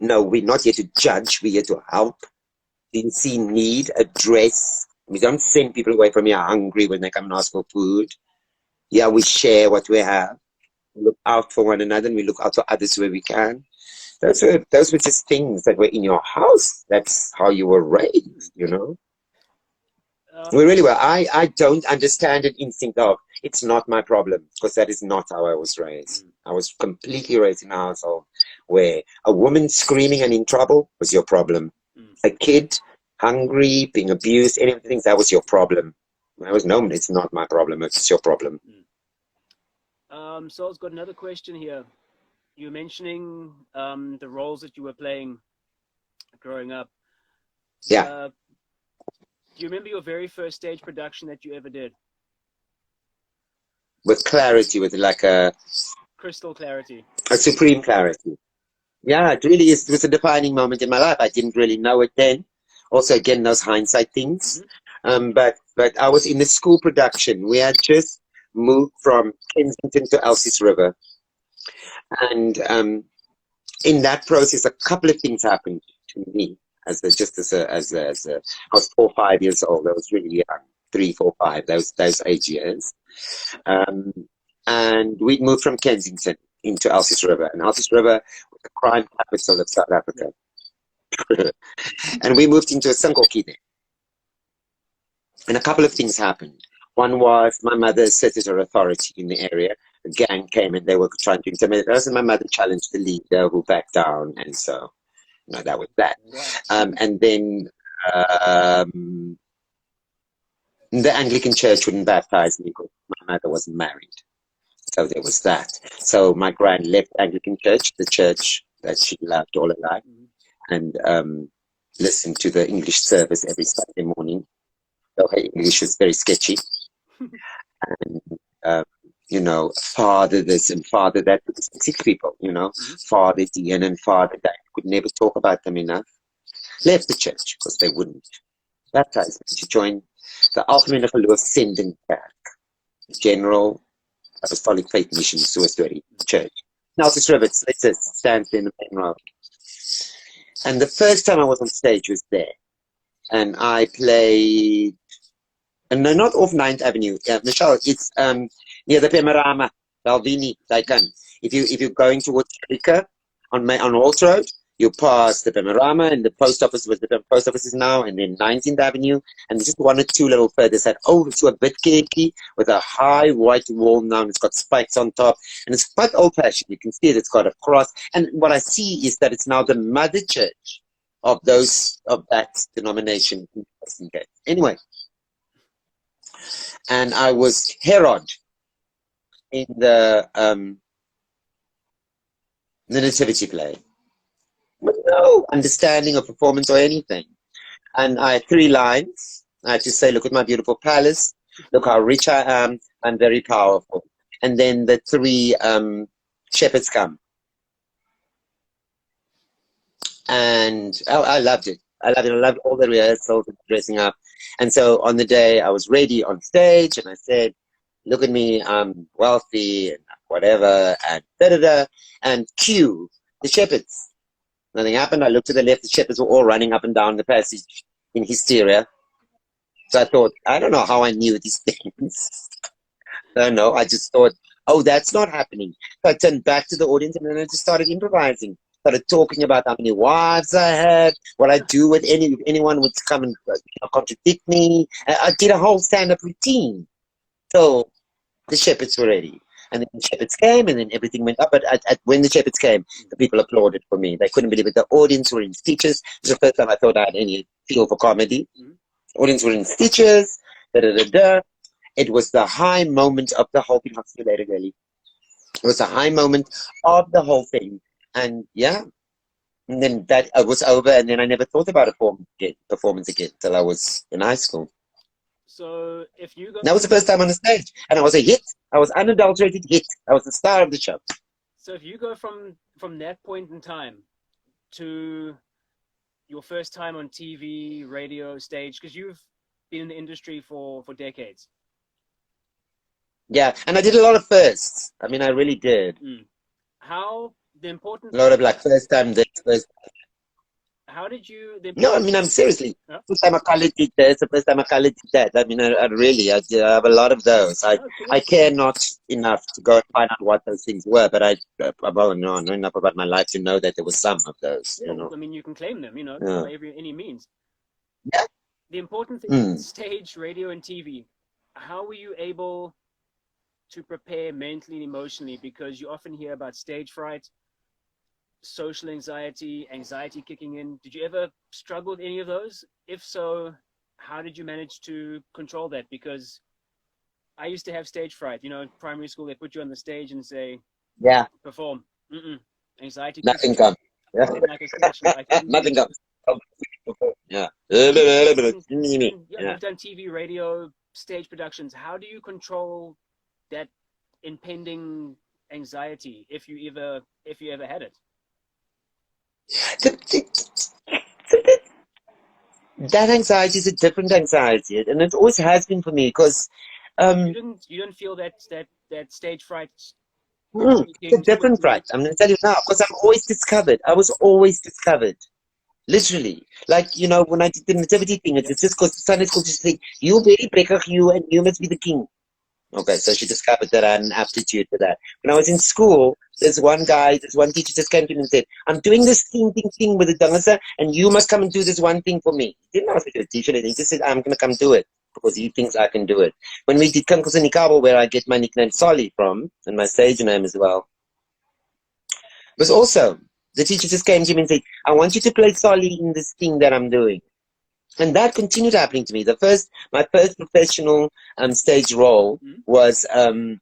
No, we're not here to judge. We're here to help. We see need, address. We don't send people away from here hungry when they come and ask for food. Yeah, we share what we have. We look out for one another, and we look out for others where we can. Those were just things that were in your house. That's how you were raised, We really were. I don't understand an instinct of, it's not my problem, because that is not how I was raised. I was completely raised in a household where a woman screaming and in trouble was your problem. A kid hungry, being abused, any of the things, that was your problem. I was, no, it's not my problem, it's your problem. Sol's got another question here. You were mentioning the roles that you were playing growing up. Yeah. Do you remember your very first stage production that you ever did? With clarity, with like a crystal clarity. A supreme clarity. Yeah, it really is. It was a defining moment in my life. I didn't really know it then. Also, again, those hindsight things. But I was in the school production. We had just moved from Kensington to Elsie's River. And in that process, a couple of things happened to me. I was 4 or 5 years old. I was really young, 3, 4, 5, those 8 years. And we'd moved from Kensington into Elsie's River. And Elsie's River was the crime capital of South Africa. And we moved into a Sinkolkie there. And a couple of things happened. One was my mother asserted her authority in the area. The gang came and they were trying to intimidate us, and my mother challenged the leader, who backed down. And so, that was that. And then the Anglican Church wouldn't baptize me because my mother wasn't married. So there was that. So my gran left Anglican Church, the church that she loved all her life, and listened to the English service every Saturday morning. So her English was very sketchy. And, father this and father that, sick people, Father Dean and Father that, could never talk about them enough. Left the church because they wouldn't baptize me. She joined the Algemene Geloof Zendingskerk, General Apostolic Faith Mission, Suwestori Church. Now this river stands in the main road. And the first time I was on stage was there. And I played, and no, not off 9th Avenue. Michelle, it's near the Pemarama, Balvini, Daikan. If you're going towards Africa on Waltz Road, you pass the Pemarama, and the post office was the post office is now, and then 19th Avenue, and just 1 or 2 little further side over to a bit cakey with a high white wall now, and it's got spikes on top, and it's quite old-fashioned. You can see it, it's got a cross, and what I see is that it's now the mother church of that denomination. Anyway, and I was Herod in the nativity play, with no understanding of performance or anything. And I had 3 lines. I had to say, look at my beautiful palace, look how rich I am, I'm very powerful. And then the 3 shepherds come. And I loved it. I loved all the rehearsals and dressing up. And so on the day I was ready on stage, and I said, look at me, I'm wealthy and whatever, and da-da-da, and cue the shepherds. Nothing happened. I looked to the left, the shepherds were all running up and down the passage in hysteria. So I thought, I don't know how I knew these things. I don't know. I just thought, oh, that's not happening. So I turned back to the audience, and then I just started improvising. Started talking about how many wives I had, what I do with anyone would come and contradict me. I did a whole stand-up routine. So the shepherds were ready. And then the shepherds came, and then everything went up. But when the shepherds came, the people applauded for me. They couldn't believe it. The audience were in stitches. It was the first time I thought I had any feel for comedy. Audience were in stitches. Da-da-da-da. It was the high moment of the whole thing. I'll see you later, Lily. It was a high moment of the whole thing. And yeah, and then that was over, and then I never thought about a performance again till I was in high school. So if you go, that was the first time on the stage, and I was a hit. I was unadulterated hit. I was the star of the show. So if you go from that point in time to your first time on TV, radio, stage, because you've been in the industry for decades. Yeah, and I did a lot of firsts. I mean, I really did. How the important A lot of like first time this, first. How did you? No, I mean, I'm seriously. Yeah. First time I colored did this, the first time I colored did that. I mean, I really, I have a lot of those. I care not enough to go and find out what those things were, but I know enough about my life to know that there was some of those. Yeah, you know, I mean, you can claim them, Yeah. by any means. Yeah. The important thing is stage, radio, and TV. How were you able to prepare mentally and emotionally? Because you often hear about stage fright, social anxiety kicking in. Did you ever struggle with any of those? If so, how did you manage to control that? Because I used to have stage fright. In primary school, they put you on the stage and say, Yeah. perform. Anxiety. Nothing comes. Yeah. Like a stage fright. Nothing comes. Yeah. You've done TV, radio, stage productions. How do you control that impending anxiety if you ever had it? That anxiety is a different anxiety, and it always has been for me because you didn't feel that stage fright. It's a different fright. I'm going to tell you now because I'm always discovered. I was always discovered. Literally. Like, when I did the nativity thing, it's just because the Sunday school just think, you very breaker, you, and you must be the king. Okay, so she discovered that I had an aptitude for that. When I was in school, there's one teacher just came to me and said, I'm doing this thing with the dangasa, and you must come and do this one thing for me. He didn't ask me to teach anything. He just said, I'm going to come do it because he thinks I can do it. When we did Kankos in Ikabo, where I get my nickname Soli from, and my stage name as well, was also, the teacher just came to me and said, I want you to play Soli in this thing that I'm doing. And that continued happening to me. My first professional stage role was Gene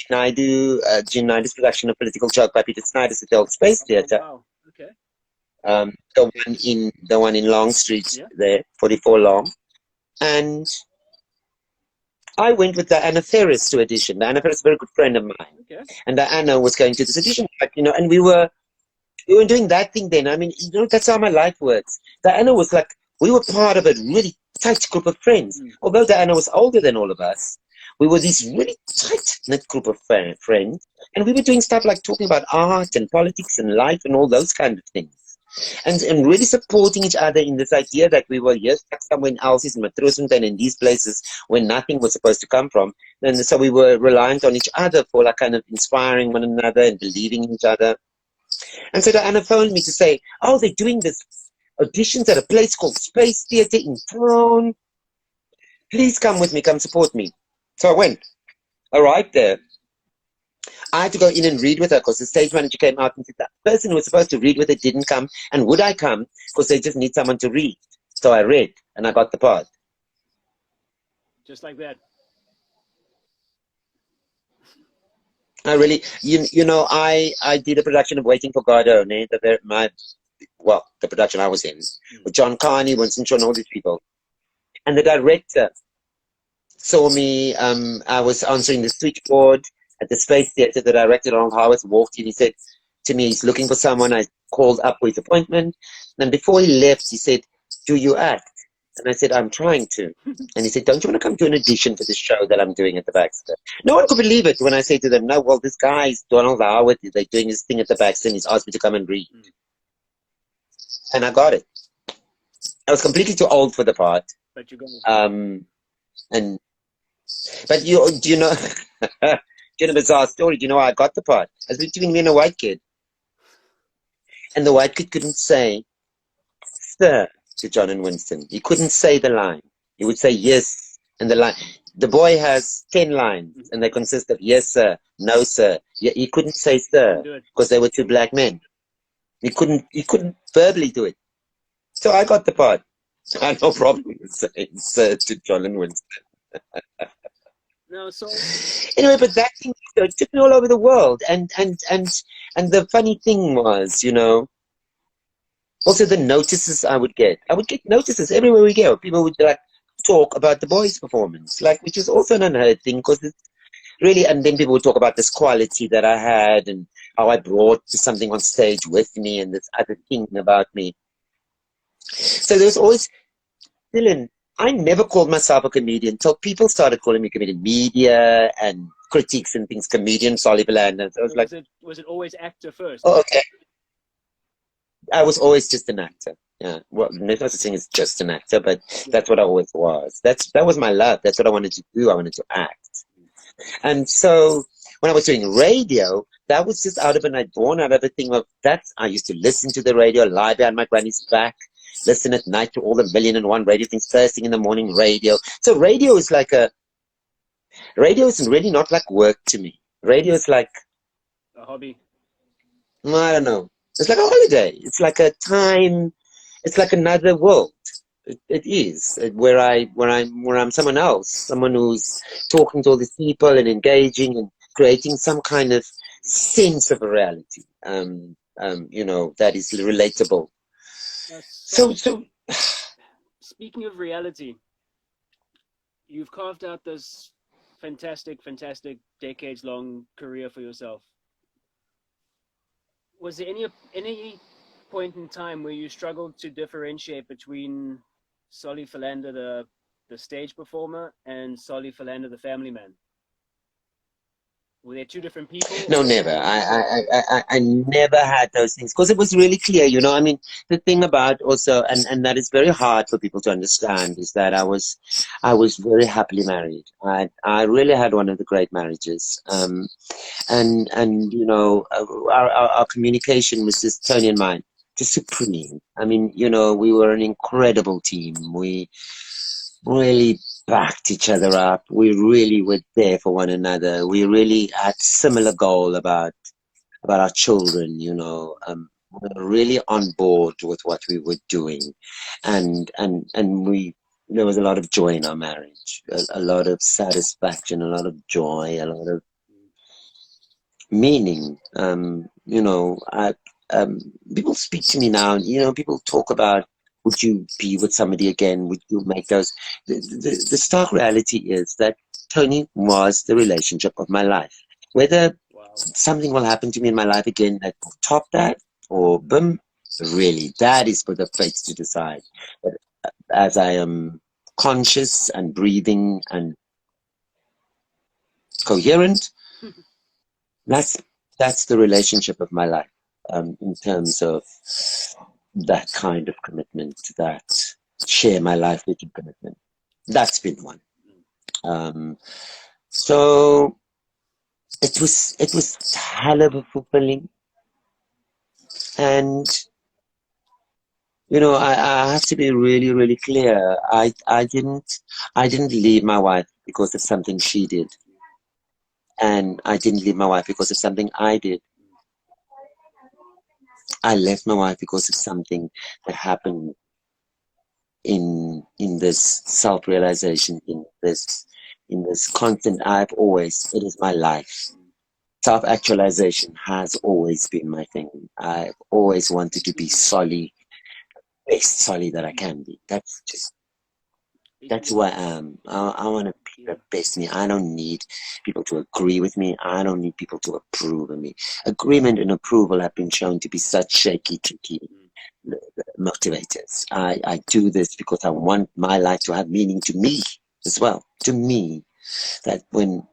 Naidu's production of Political Joke by Peter Snyder's at the Old Space Theatre. Wow. Okay. The one in Long Street there, 44 Long. And I went with Diana Ferris to audition. Diana Ferris is a very good friend of mine. Okay. And Diana was going to this audition, and we were doing that thing then. I mean, that's how my life works. Diana was like, we were part of a really tight group of friends. Although Diana was older than all of us, we were this really tight-knit group of friends. And we were doing stuff like talking about art and politics and life and all those kind of things. And really supporting each other in this idea that we were stuck somewhere else in Matrosund and in these places where nothing was supposed to come from. And so we were reliant on each other for like kind of inspiring one another and believing in each other. And so Diana phoned me to say, oh, they're doing this auditions at a place called Space Theatre in town. Please come with me, come support me. So I went. Arrived there. I had to go in and read with her because the stage manager came out and said that person who was supposed to read with her didn't come. And would I come? Because they just need someone to read. So I read and I got the part. Just like that. I really, I did a production of Waiting for Godot, the production I was in, with John Carney, Winston Shaw, and all these people. And the director saw me, I was answering the switchboard at the Space Theatre. The director, Donald Howard, walked in. He said to me, he's looking for someone. I called up for his appointment. And before he left, he said, do you act? And I said, I'm trying to. And he said, don't you want to come to an audition for the show that I'm doing at the Baxter? No one could believe it when I say to them, no, well, this guy is Donald Howard. They're doing his thing at the Baxter, and he's asked me to come and read. And I got it. I was completely too old for the part. But you got it. But do you know, a bizarre story. Do you know how I got the part? It was between me and a white kid. And the white kid couldn't say, sir, to John and Winston. He couldn't say the line. He would say yes. And the boy has 10 lines, and they consist of yes, sir, no, sir. He couldn't say sir because they were two black men. He couldn't verbally do it. So I got the part. I had no problem with saying sir to John and Winston. No, so anyway, but that thing took me all over the world, and the funny thing was, also the notices I would get notices everywhere we go. People would like talk about the boys' performance, which is also an unheard thing because it's really, and then people would talk about this quality that I had, and how I brought something on stage with me and this other thing about me. So there was always, Dylan, I never called myself a comedian until people started calling me comedian. Media and critics and things, comedian, Soli Philander. So I was Or like, was it always actor first? oh, okay. I was always just an actor. Yeah. Well, never such thing as just an actor, but that's what I always was. That was my love. That's what I wanted to do. I wanted to act. And so when I was doing radio, that was just out of born out of a thing of that. I used to listen to the radio, lie behind my granny's back, listen at night to all the 1,000,001 radio things, first thing in the morning, radio. So radio is really not like work to me. Radio is like, A hobby. I don't know. It's like a holiday. It's like a time. It's like another world. It is where I'm someone else, someone who's talking to all these people and engaging and creating some kind of sense of a reality. That is relatable. So Speaking of reality, you've carved out this fantastic decades-long career for yourself. Was there any point in time where you struggled to differentiate between Soli Philander, the stage performer, and Soli Philander, the family man? Were there two different people? no, never. I never had those things because it was really clear. I mean, the thing about also, and that is very hard for people to understand, is that I was very happily married. I really had one of the great marriages. And our communication was just Tony and mine, just supreme. I mean, we were an incredible team. We really backed each other up. We really were there for one another. We really had similar goal about our children. We were really on board with what we were doing, and there was a lot of joy in our marriage, a lot of satisfaction, a lot of joy, a lot of meaning. People speak to me now, and people talk about, would you be with somebody again? Would you make those? The stark reality is that Tony was the relationship of my life. Whether something will happen to me in my life again that will top that, or boom, really, that is for the fates to decide. But as I am conscious and breathing and coherent, that's the relationship of my life, in terms of that kind of commitment, that share my life with you commitment. That's been one. So it was hell of a fulfilling, and I have to be really, really clear. I didn't leave my wife because of something she did, and I didn't leave my wife because of something I did. I left my wife because of something that happened in this self-realization, in this constant. It is my life. Self-actualization has always been my thing. I've always wanted to be best Soli that I can be. That's who I am. I want to be the best me. I don't need people to agree with me. I don't need people to approve of me. Agreement and approval have been shown to be such shaky, tricky motivators. I do this because I want my life to have meaning to me as well. To me, that when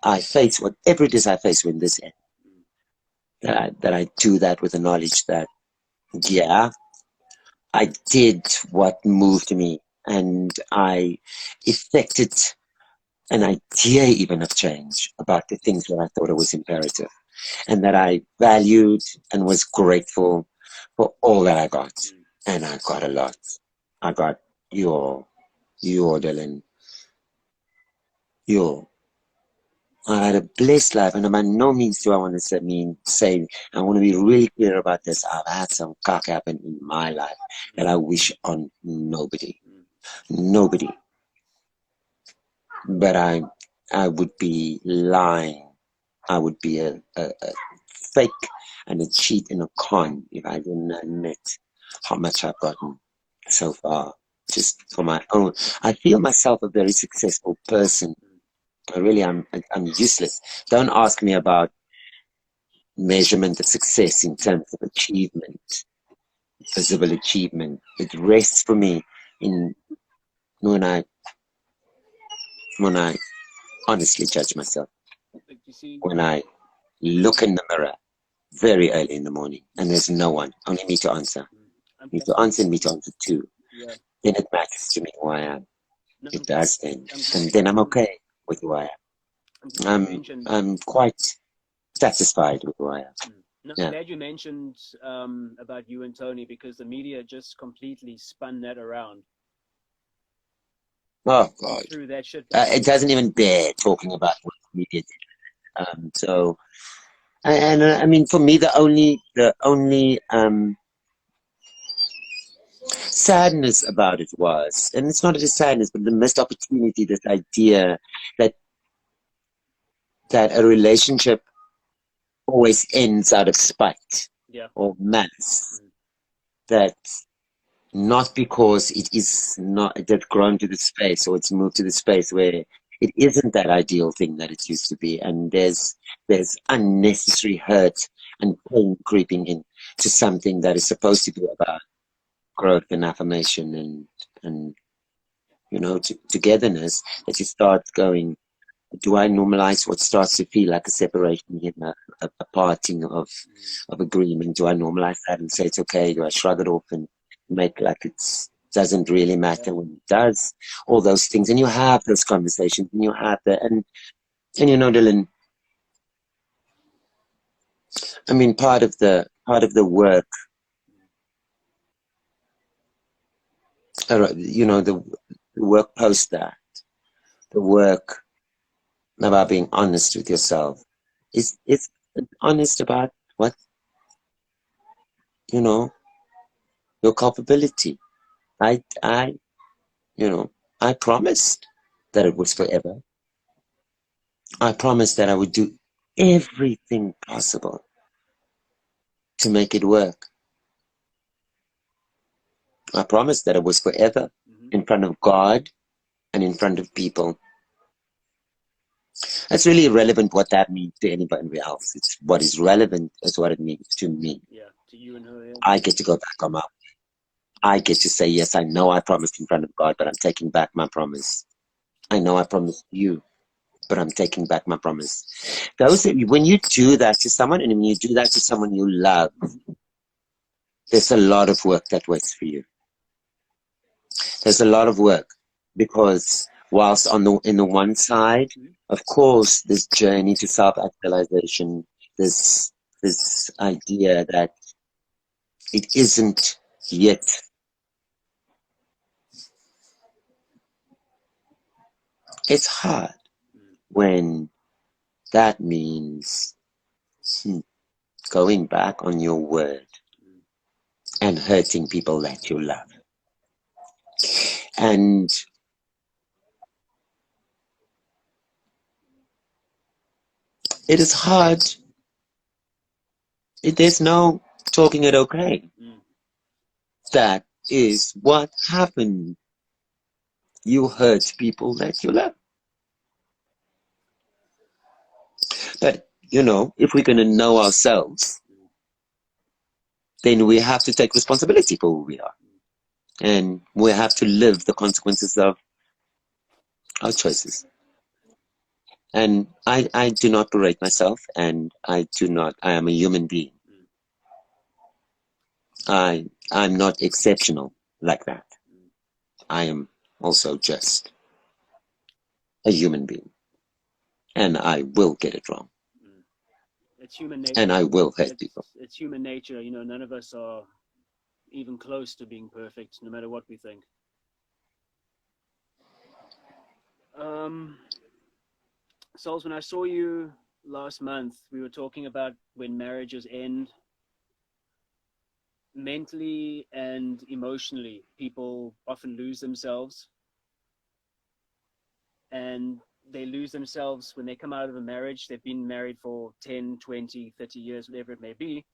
I face whatever it is I face when this ends, that I do that with the knowledge that, yeah, I did what moved me, and I effected an idea even of change about the things that I thought it was imperative, and that I valued and was grateful for all that I got. And I got a lot. I got your Dylan, I had a blessed life, and by no means do I want to say, I want to be really clear about this. I've had some cock happen in my life that I wish on nobody. Nobody. But I would be lying. I would be a fake and a cheat and a con if I didn't admit how much I've gotten so far, just for my own. I feel myself a very successful person. I really am. I'm useless. Don't ask me about measurement of success in terms of achievement, visible achievement. It rests for me in when I honestly judge myself, But you see, when I look in the mirror very early in the morning and there's no one, only me to answer. Me I'm to answer and glad, me to answer too. yeah. Then it matters to me who I am. No, It does then. I'm And glad then I'm you, okay with who I am. I'm glad you mentioned. I'm quite satisfied with who I am. No, I'm Yeah. glad you mentioned about you and Tony, because the media just completely spun that around Oh and God. threw that shit It behind you. doesn't even bear talking about what the media did. So and I mean for me the only sadness about it was, and it's not just sadness, but the missed opportunity, this idea that a relationship always ends out of spite Yeah. or malice. Mm. That not because it has grown to the space or it's moved to the space where it isn't that ideal thing that it used to be, and there's unnecessary hurt and pain creeping in to something that is supposed to be about growth and affirmation and togetherness, that you start going, do I normalize what starts to feel like a separation here, a parting of agreement? Do I normalize that and say it's okay? Do I shrug it off and make like it doesn't really matter when it does? All those things, and you have those conversations, and you have that, and Dylan. I mean, part of the work, the work post that, the work about being honest with yourself is honest about what you know your culpability. I I promised that it was forever. I promised that I would do everything possible to make it work. I promised that it was forever in front of God and in front of people. It's really irrelevant what that means to anybody else. It's what is relevant is what it means to me. Yeah, to you and her. Yeah. I get to go back on my. I get to say, yes, I know I promised in front of God, but I'm taking back my promise. I know I promised you, but I'm taking back my promise. When you do that to someone, and when you do that to someone you love, there's a lot of work that waits for you. There's a lot of work because whilst in the one side, of course, this journey to self-actualization, this idea that it isn't yet. It's hard when that means going back on your word and hurting people that you love. And it is hard. There's no talking it okay. That is what happened. You hurt people that you love. But, if we're going to know ourselves, then we have to take responsibility for who we are. And we have to live the consequences of our choices. And I do not berate myself, and I am a human being. I'm not exceptional like that. I am also just a human being. And I will get it wrong. It's human nature. And I will hurt people. It's human nature. None of us are even close to being perfect, no matter what we think. Sols, when I saw you last month, we were talking about when marriages end. Mentally and emotionally, people often lose themselves. And they lose themselves when they come out of a marriage. They've been married for 10, 20, 30 years, whatever it may be.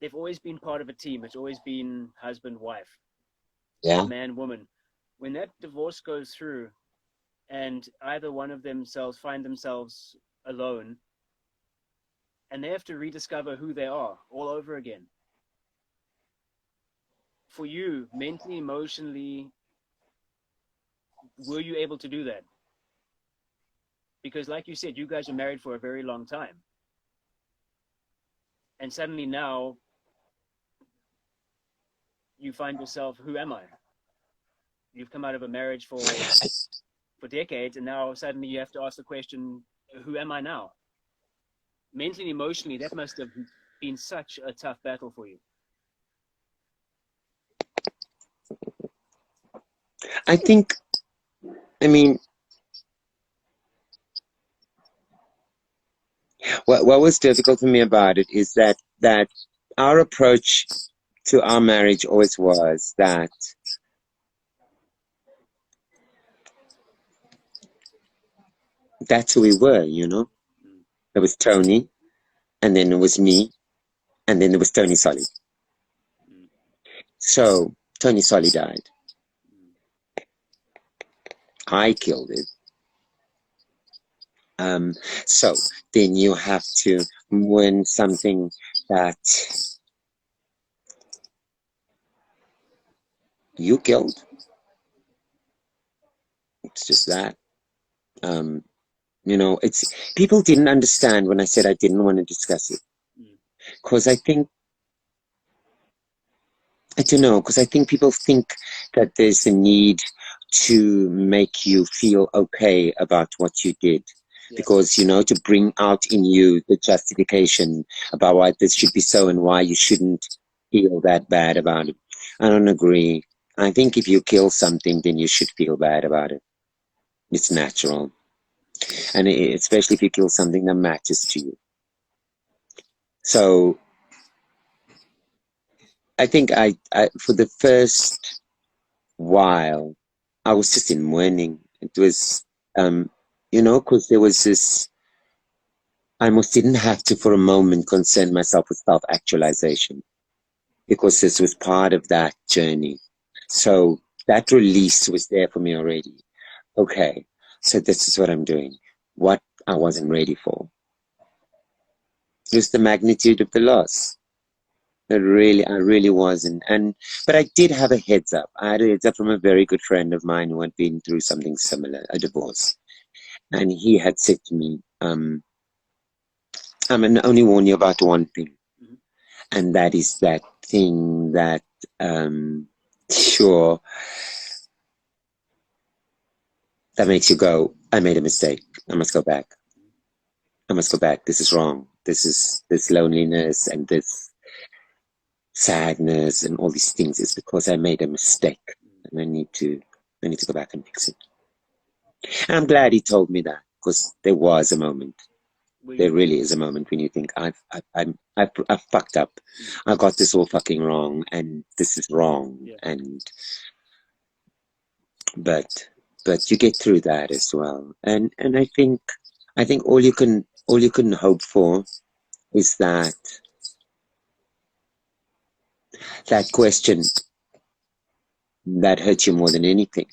They've always been part of a team. It's always been husband, wife, man, woman. When that divorce goes through and either one of themselves find themselves alone, and they have to rediscover who they are all over again. For you, mentally, emotionally, were you able to do that? Because like you said, you guys were married for a very long time. And suddenly now you find yourself, who am I? You've come out of a marriage for decades, and now suddenly you have to ask the question, who am I now? Mentally and emotionally, that must have been such a tough battle for you. I think, I mean, what was difficult for me about it is that our approach to our marriage always was that that's who we were, you know? There was Tony, and then there was me, and then there was Tony Soli. So Tony Soli died. I killed it. So then you have to win something that you killed. It's just that. You know, it's people didn't understand when I said I didn't want to discuss it. Because I don't know, because I think people think that there's a need to make you feel okay about what you did. Yeah. Because, you know, to bring out in you the justification about why this should be so and why you shouldn't feel that bad about it. I don't agree. I think if you kill something, then you should feel bad about it. It's natural. And especially if you kill something that matters to you. So I think I for the first while, I was just in mourning. It was, you know, because there was this, I almost didn't have to for a moment concern myself with self-actualization because this was part of that journey. So that release was there for me already. Okay, so this is what I'm doing. What I wasn't ready for was the magnitude of the loss. I really wasn't. But I did have a heads up. I had a heads up from a very good friend of mine who had been through something similar, a divorce. And he had said to me, I'm going to only warn you about one thing. And that is that thing that, sure, that makes you go, I made a mistake. I must go back. I must go back. This is wrong. This loneliness and this sadness and all these things is because I made a mistake. And I need to go back and fix it. And I'm glad he told me that because there was a moment. There really is a moment when you think I've fucked up. I got this all fucking wrong, and this is wrong. Yeah. And but you get through that as well. And I think all you can hope for is that question that hurts you more than anything.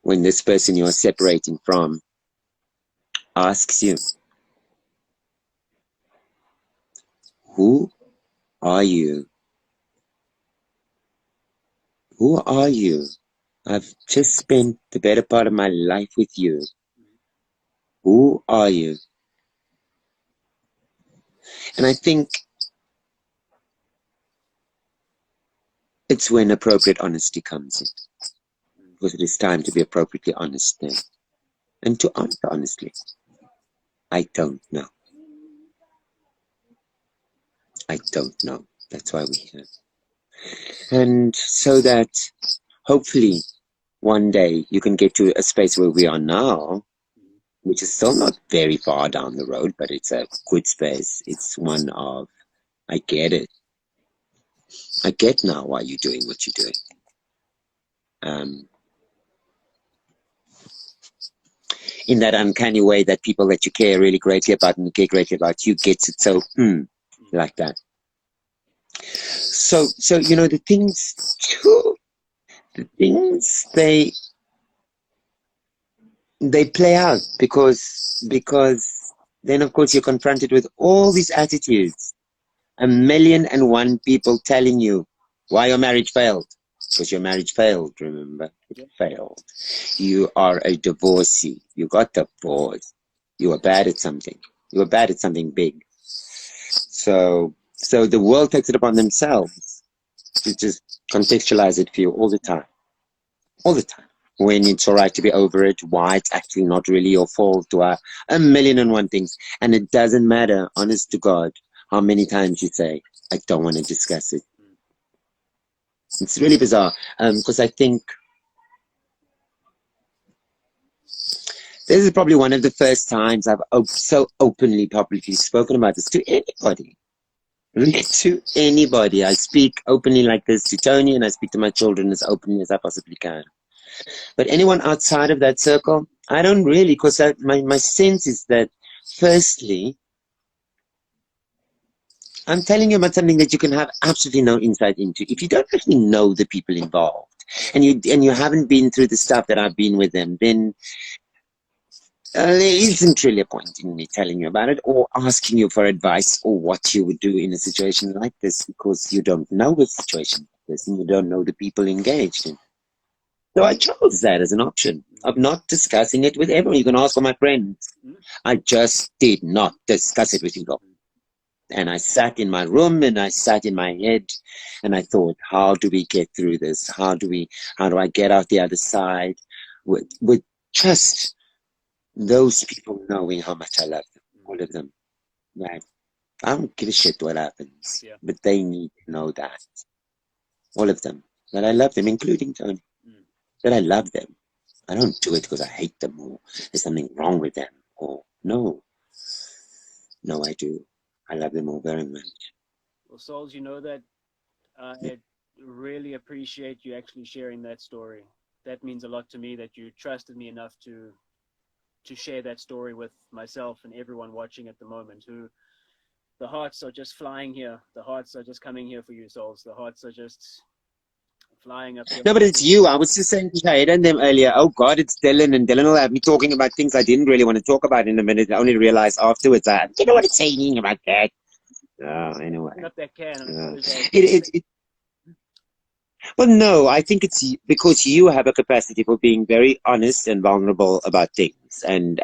When this person you're separating from asks you, who are you? Who are you? I've just spent the better part of my life with you. Who are you? And I think it's when appropriate honesty comes in. Because it is time to be appropriately honest then. And to answer honestly, I don't know. I don't know. That's why we're here. And so that hopefully one day you can get to a space where we are now, which is still not very far down the road, but it's a good space. It's one of, I get it. I get now why you're doing what you're doing. In that uncanny way that people that you care really greatly about and care greatly about you gets it so like that. So you know the things they play out because then of course you're confronted with all these attitudes. 1,000,001 people telling you why your marriage failed. Because your marriage failed, remember? It failed. You are a divorcee. You got divorced. You were bad at something. You were bad at something big. So the world takes it upon themselves to just contextualize it for you all the time. All the time. When it's all right to be over it, why it's actually not really your fault, why 1,000,001 things. And it doesn't matter, honest to God, how many times you say, I don't want to discuss it. It's really bizarre, because I think this is probably one of the first times I've so openly, publicly spoken about this to anybody. To anybody. I speak openly like this to Tony, and I speak to my children as openly as I possibly can. But anyone outside of that circle, I don't really, because my sense is that, firstly, I'm telling you about something that you can have absolutely no insight into. If you don't actually know the people involved, and you haven't been through the stuff that I've been with them, then there isn't really a point in me telling you about it or asking you for advice or what you would do in a situation like this, because you don't know a situation like this and you don't know the people engaged in. So I chose that as an option of not discussing it with everyone. You can ask all my friends. I just did not discuss it with you all. And I sat in my room and I sat in my head and I thought, how do we get through this? How do I get out the other side with just those people knowing how much I love them, all of them. Right? I don't give a shit what happens, but they need to know that, all of them, that I love them, including Tony, that I love them. I don't do it because I hate them or there's something wrong with them. Or no, I do. I love them all very much. Well, Souls, you know that I really appreciate you actually sharing that story. That means a lot to me that you trusted me enough to share that story with myself and everyone watching at the moment, who the hearts are just flying here. The hearts are just coming here for you, Souls. The hearts are just flying up here. No, but it's you. I was just saying to Shahid and them earlier, oh God, it's Dylan, and Dylan will have me talking about things I didn't really want to talk about in a minute. I only realized afterwards that, you know what it's saying about that. Anyway. Up that can. Well, no, I think it's because you have a capacity for being very honest and vulnerable about things, and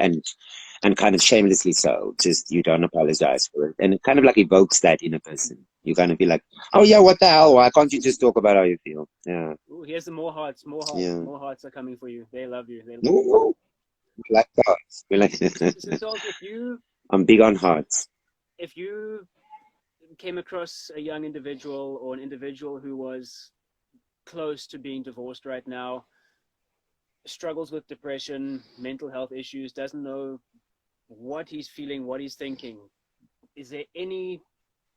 kind of shamelessly so. Just you don't apologize for it, and it kind of like evokes that in a person. You kind of be like, oh yeah, what the hell? Why can't you just talk about how you feel? Yeah. Ooh, here's the more hearts. Yeah. More hearts are coming for you. They love you. Ooh, we like hearts. We like. So I'm big on hearts. If you came across a young individual or an individual who was close to being divorced right now, struggles with depression, mental health issues, doesn't know what he's feeling, what he's thinking, is there any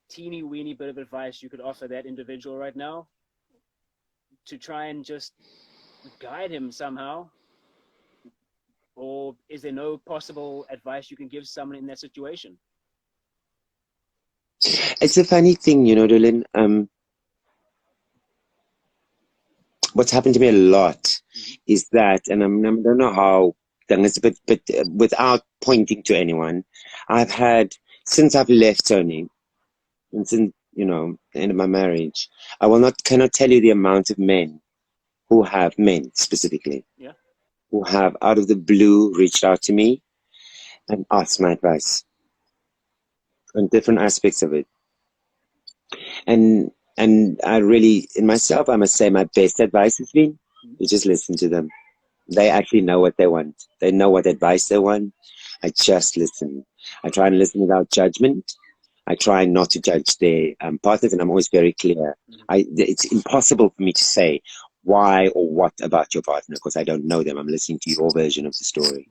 teeny weeny bit of advice you could offer that individual right now to try and just guide him somehow? Or is there no possible advice you can give someone in that situation? It's a funny thing, you know, Dylan. What's happened to me a lot is that, and I don't know how, but without pointing to anyone, I've had, since I've left Tony, and since, you know, the end of my marriage, cannot tell you the amount of men specifically, who have out of the blue reached out to me and asked my advice on different aspects of it. And I really, in myself, I must say my best advice has been to just listen to them. They actually know what they want. They know what advice they want. I just listen. I try and listen without judgment. I try not to judge their partners, and I'm always very clear. It's impossible for me to say why or what about your partner because I don't know them. I'm listening to your version of the story.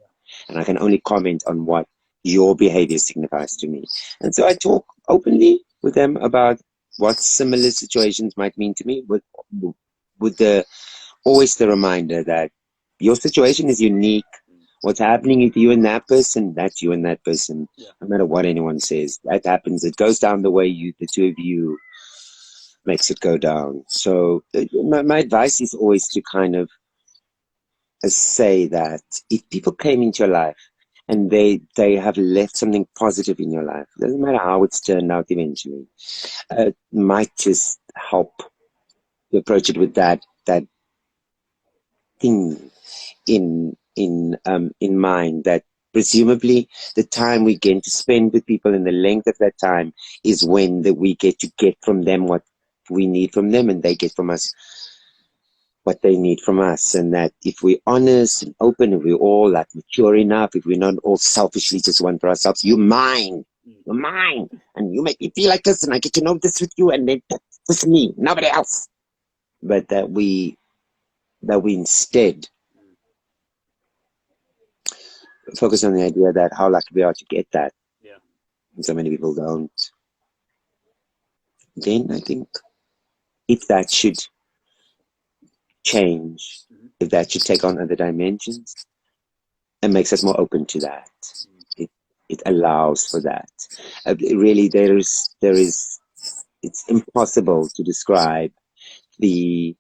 And I can only comment on what your behavior signifies to me. And so I talk openly with them about what similar situations might mean to me, with always the reminder that your situation is unique. What's happening with you and that person, that's you and that person. No matter what anyone says, that happens. It goes down the way the two of you makes it go down. So my advice is always to kind of say that if people came into your life and they have left something positive in your life. Doesn't matter how it's turned out eventually. Might just help you approach it with that thing in mind, that presumably the time we get to spend with people and the length of that time is when that we get to get from them what we need from them, and they get from us what they need from us. And that if we're honest and open, if we're all like mature enough, if we're not all selfishly just one for ourselves, you're mine, and you make me feel like this, and I get to know this with you, and then that's just me, nobody else. But that we instead focus on the idea that how lucky we are to get that. Yeah. And so many people don't. Then I think if that should change, if that should take on other dimensions, it makes us more open to that. It allows for that. Really, it's impossible to describe the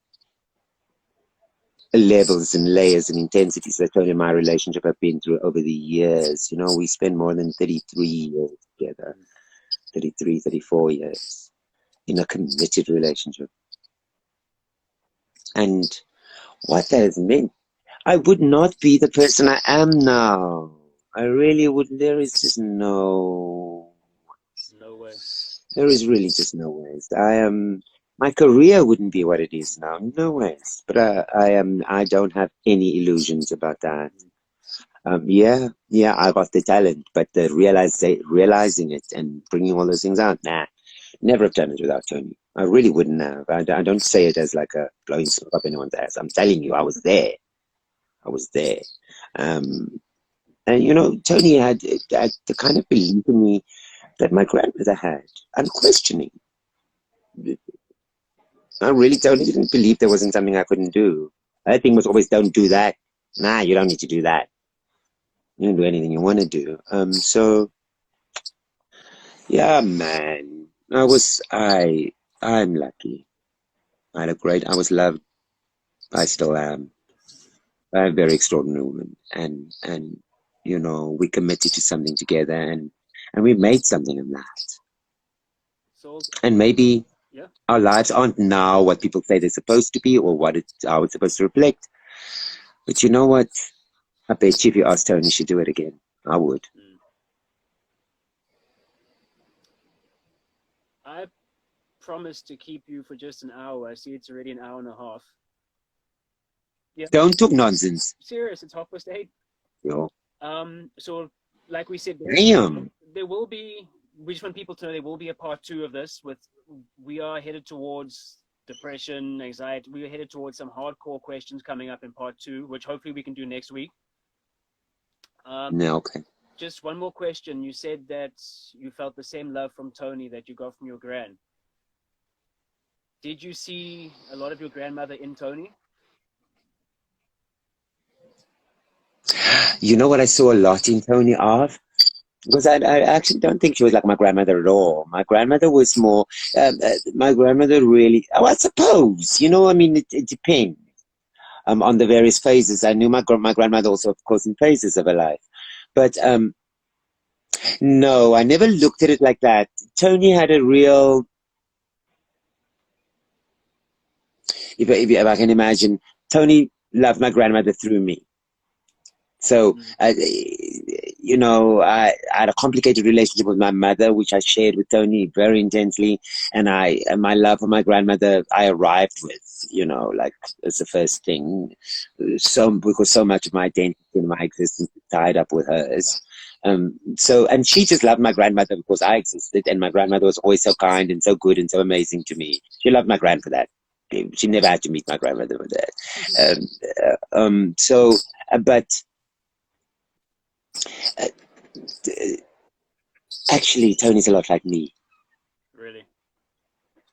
levels and layers and intensities that Tony and my relationship have been through over the years. You know, we spent more than 33 years together, 33, 34 years in a committed relationship. And what that has meant, I would not be the person I am now. I really would. There is just no way. There is really just no ways. My career wouldn't be what it is now. No ways. But I don't have any illusions about that. Yeah, I got the talent, but the realizing it and bringing all those things out, nah, never have done it without Tony. I really wouldn't have. I don't say it as like a blowing smoke up anyone's ass. I'm telling you, I was there. And you know, Tony had the kind of belief in me that my grandmother had, unquestioning. I really didn't believe there wasn't something I couldn't do. Her thing was always, don't do that. Nah, you don't need to do that. You don't do anything you want to do. So yeah, man, I'm lucky. I was loved. I still am. By a very extraordinary woman, and you know, we committed to something together, and we made something of that. So, and maybe our lives aren't now what people say they're supposed to be, or how it's supposed to reflect. But you know what? I bet you if you asked Tony, she'd do it again. I would. I promised to keep you for just an hour. I see it's already an hour and a half. Yeah. Don't talk nonsense. Serious, it's 8:30. Yo. So like we said, there will be, we just want people to know there will be a part 2 of this. We are headed towards depression, anxiety. We are headed towards some hardcore questions coming up in part 2, which hopefully we can do next week. Okay. Just one more question. You said that you felt the same love from Tony that you got from your gran. Did you see a lot of your grandmother in Tony? You know what I saw a lot in Tony of? Because I actually don't think she was like my grandmother at all. My grandmother was more, my grandmother really, I suppose, you know, I mean, it depends on the various phases. I knew my grandmother also, of course, in phases of her life. But no, I never looked at it like that. Tony had a real, if I can imagine, Tony loved my grandmother through me. So, you know, I had a complicated relationship with my mother, which I shared with Tony very intensely. And my love for my grandmother, I arrived with, you know, like as the first thing. Because so much of my identity and my existence is tied up with hers. And she just loved my grandmother because I existed. And my grandmother was always so kind and so good and so amazing to me. She loved my grand for that. She never had to meet my grandmother for that. But actually, Tony's a lot like me. Really?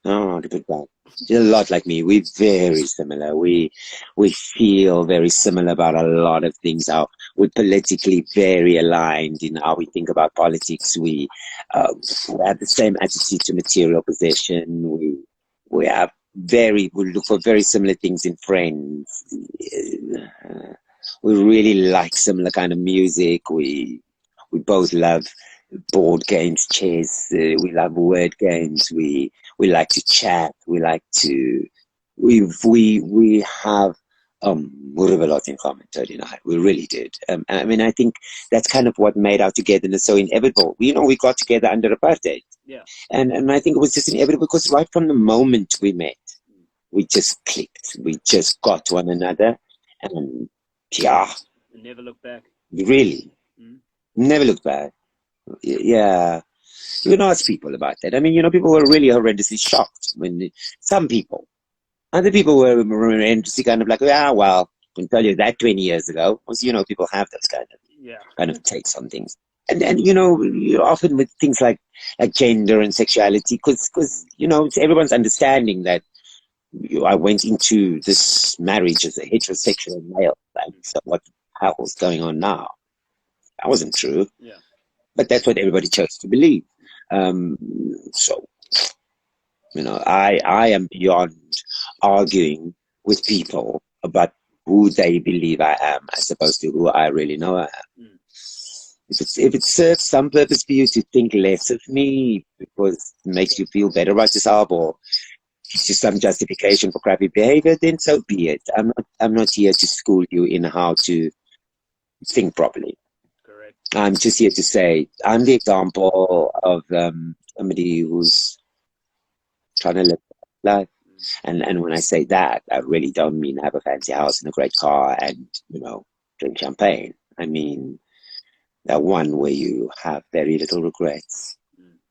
Oh, to put that. She's a lot like me. We're very similar. We feel very similar about a lot of things. We're politically very aligned in how we think about politics. We have the same attitude to material possession. We look for very similar things in friends. We really like similar kind of music. We We both love board games, chess. We love word games. We like to chat. We like to. We have we have a lot in common, Tony and I. We really did. I mean, I think that's kind of what made our togetherness so inevitable. You know, we got together under apartheid. Yeah. And I think it was just inevitable because right from the moment we met, we just clicked. We just got one another. And yeah. And never look back. Really. Never looked back. Yeah. You can ask people about that. I mean, you know, people were really horrendously shocked when some people, other people were horrendously kind of like, yeah, well, I can tell you that 20 years ago. Because, you know, people have those kind of takes on things. And you know, often with things like gender and sexuality, because you know, it's everyone's understanding that I went into this marriage as a heterosexual male. Like, so what the hell's going on now? That wasn't true. Yeah. But that's what everybody chose to believe. So, you know, I am beyond arguing with people about who they believe I am as opposed to who I really know I am. If it serves some purpose for you to think less of me because it makes you feel better about yourself or it's just some justification for crappy behavior, then so be it. I'm not here to school you in how to think properly. Correct. I'm just here to say I'm the example of somebody who's trying to live life. And when I say that, I really don't mean have a fancy house and a great car and, you know, drink champagne. I mean that one where you have very little regrets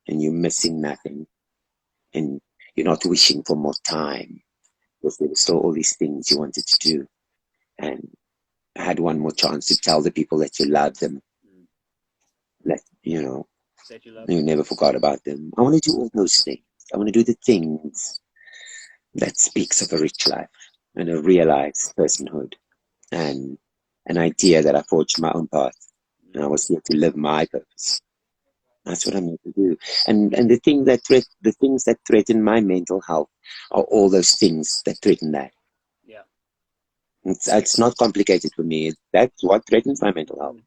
and you're missing nothing and you're not wishing for more time because there were still all these things you wanted to do. And I had one more chance to tell the people that you love them. That, you know, that you never forgot about them. I want to do all those things. I want to do the things that speaks of a rich life and a realized personhood and an idea that I forged my own path. And I was here to live my purpose. That's what I'm here to do. And the things that threaten my mental health are all those things that threaten that. Yeah. It's not complicated for me. That's what threatens my mental health.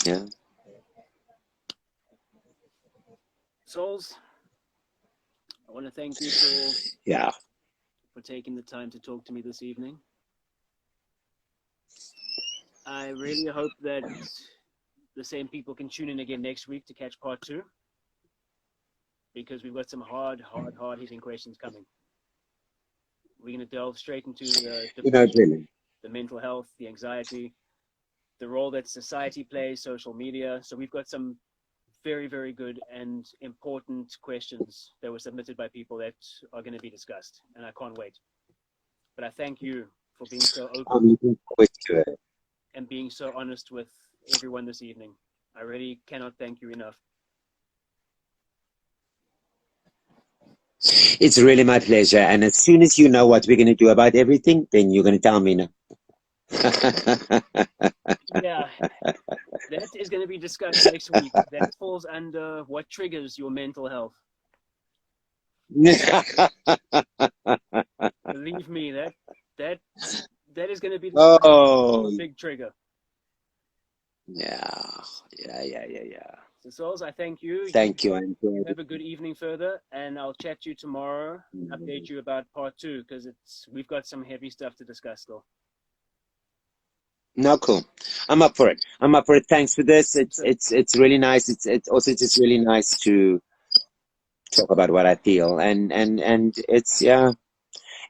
Yeah. Souls, I want to thank you for taking the time to talk to me this evening. I really hope that the same people can tune in again next week to catch part 2 because we've got some hard hitting questions coming. We're going to delve straight into the mental health, the anxiety, the role that society plays, social media. So we've got some very, very good and important questions that were submitted by people that are going to be discussed, and I can't wait. But I thank you for being so open. I'm looking forward to it. And being so honest with everyone this evening. I really cannot thank you enough. It's really my pleasure. And as soon as you know what we're going to do about everything, then you're going to tell me now. Yeah, that is going to be discussed next week. That falls under what triggers your mental health. Believe me, that is going to be a big trigger. Yeah. So, Souls, I thank you. Thank you, Andrew. Have a good evening further, and I'll chat to you tomorrow and update you about part 2 because we've got some heavy stuff to discuss still. No, cool. I'm up for it. Thanks for this. It's really nice. It's also just really nice to talk about what I feel, and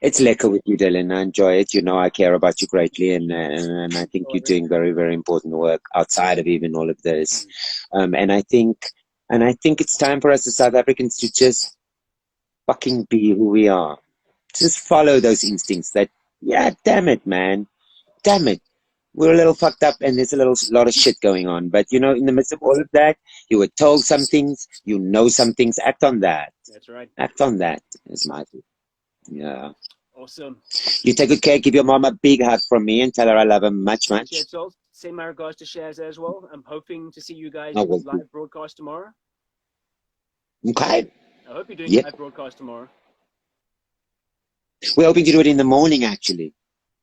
it's lekker with you, Dylan. I enjoy it. You know, I care about you greatly, and I think you're doing very, very important work outside of even all of this. And I think it's time for us as South Africans to just fucking be who we are. Just follow those instincts. Damn it, man. Damn it. We're a little fucked up, and there's a lot of shit going on. But you know, in the midst of all of that, you were told some things. You know some things. Act on that. That's right. Act on that. Is my thing. Yeah. Awesome. You take good care. Give your mom a big hug from me and tell her I love her much. Yeah, so send my regards to Shaz as well. I'm hoping to see you guys in live broadcast tomorrow. Okay. I hope you're doing live broadcast tomorrow. We're hoping to do it in the morning, actually.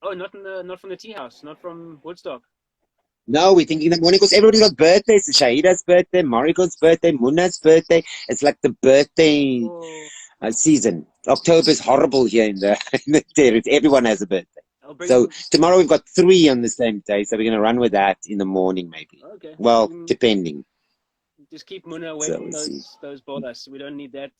Oh, not from the tea house, not from Woodstock. No, we're thinking that morning because everybody's got birthdays. Shahida's birthday, Mariko's birthday, Muna's birthday. It's like the birthday Oh, season. October's horrible here in the, in the territory. Everyone has a birthday. I'll So bring. tomorrow we've got 3 on the same day. So we're going to run with that in the morning, maybe. Okay, Well, depending. just keep Muna away So from we'll see. those borders. We don't need that.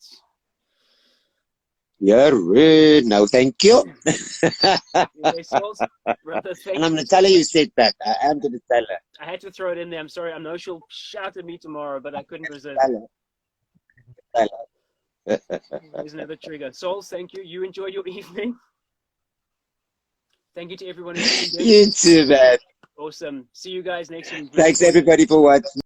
You're rude. No, thank you. Okay, Souls, brother, And thank I'm you going to so tell her you much. said that. I am going to tell her. I had to throw it in there. I'm sorry. I know she'll shout at me tomorrow, but I couldn't resist. Tell her. Tell her. There's another trigger. Souls, thank you. You enjoy your evening. Thank you to everyone who tuned in. You too, man. Awesome. See you guys next week. Looking Thanks forward to it. everybody for watching.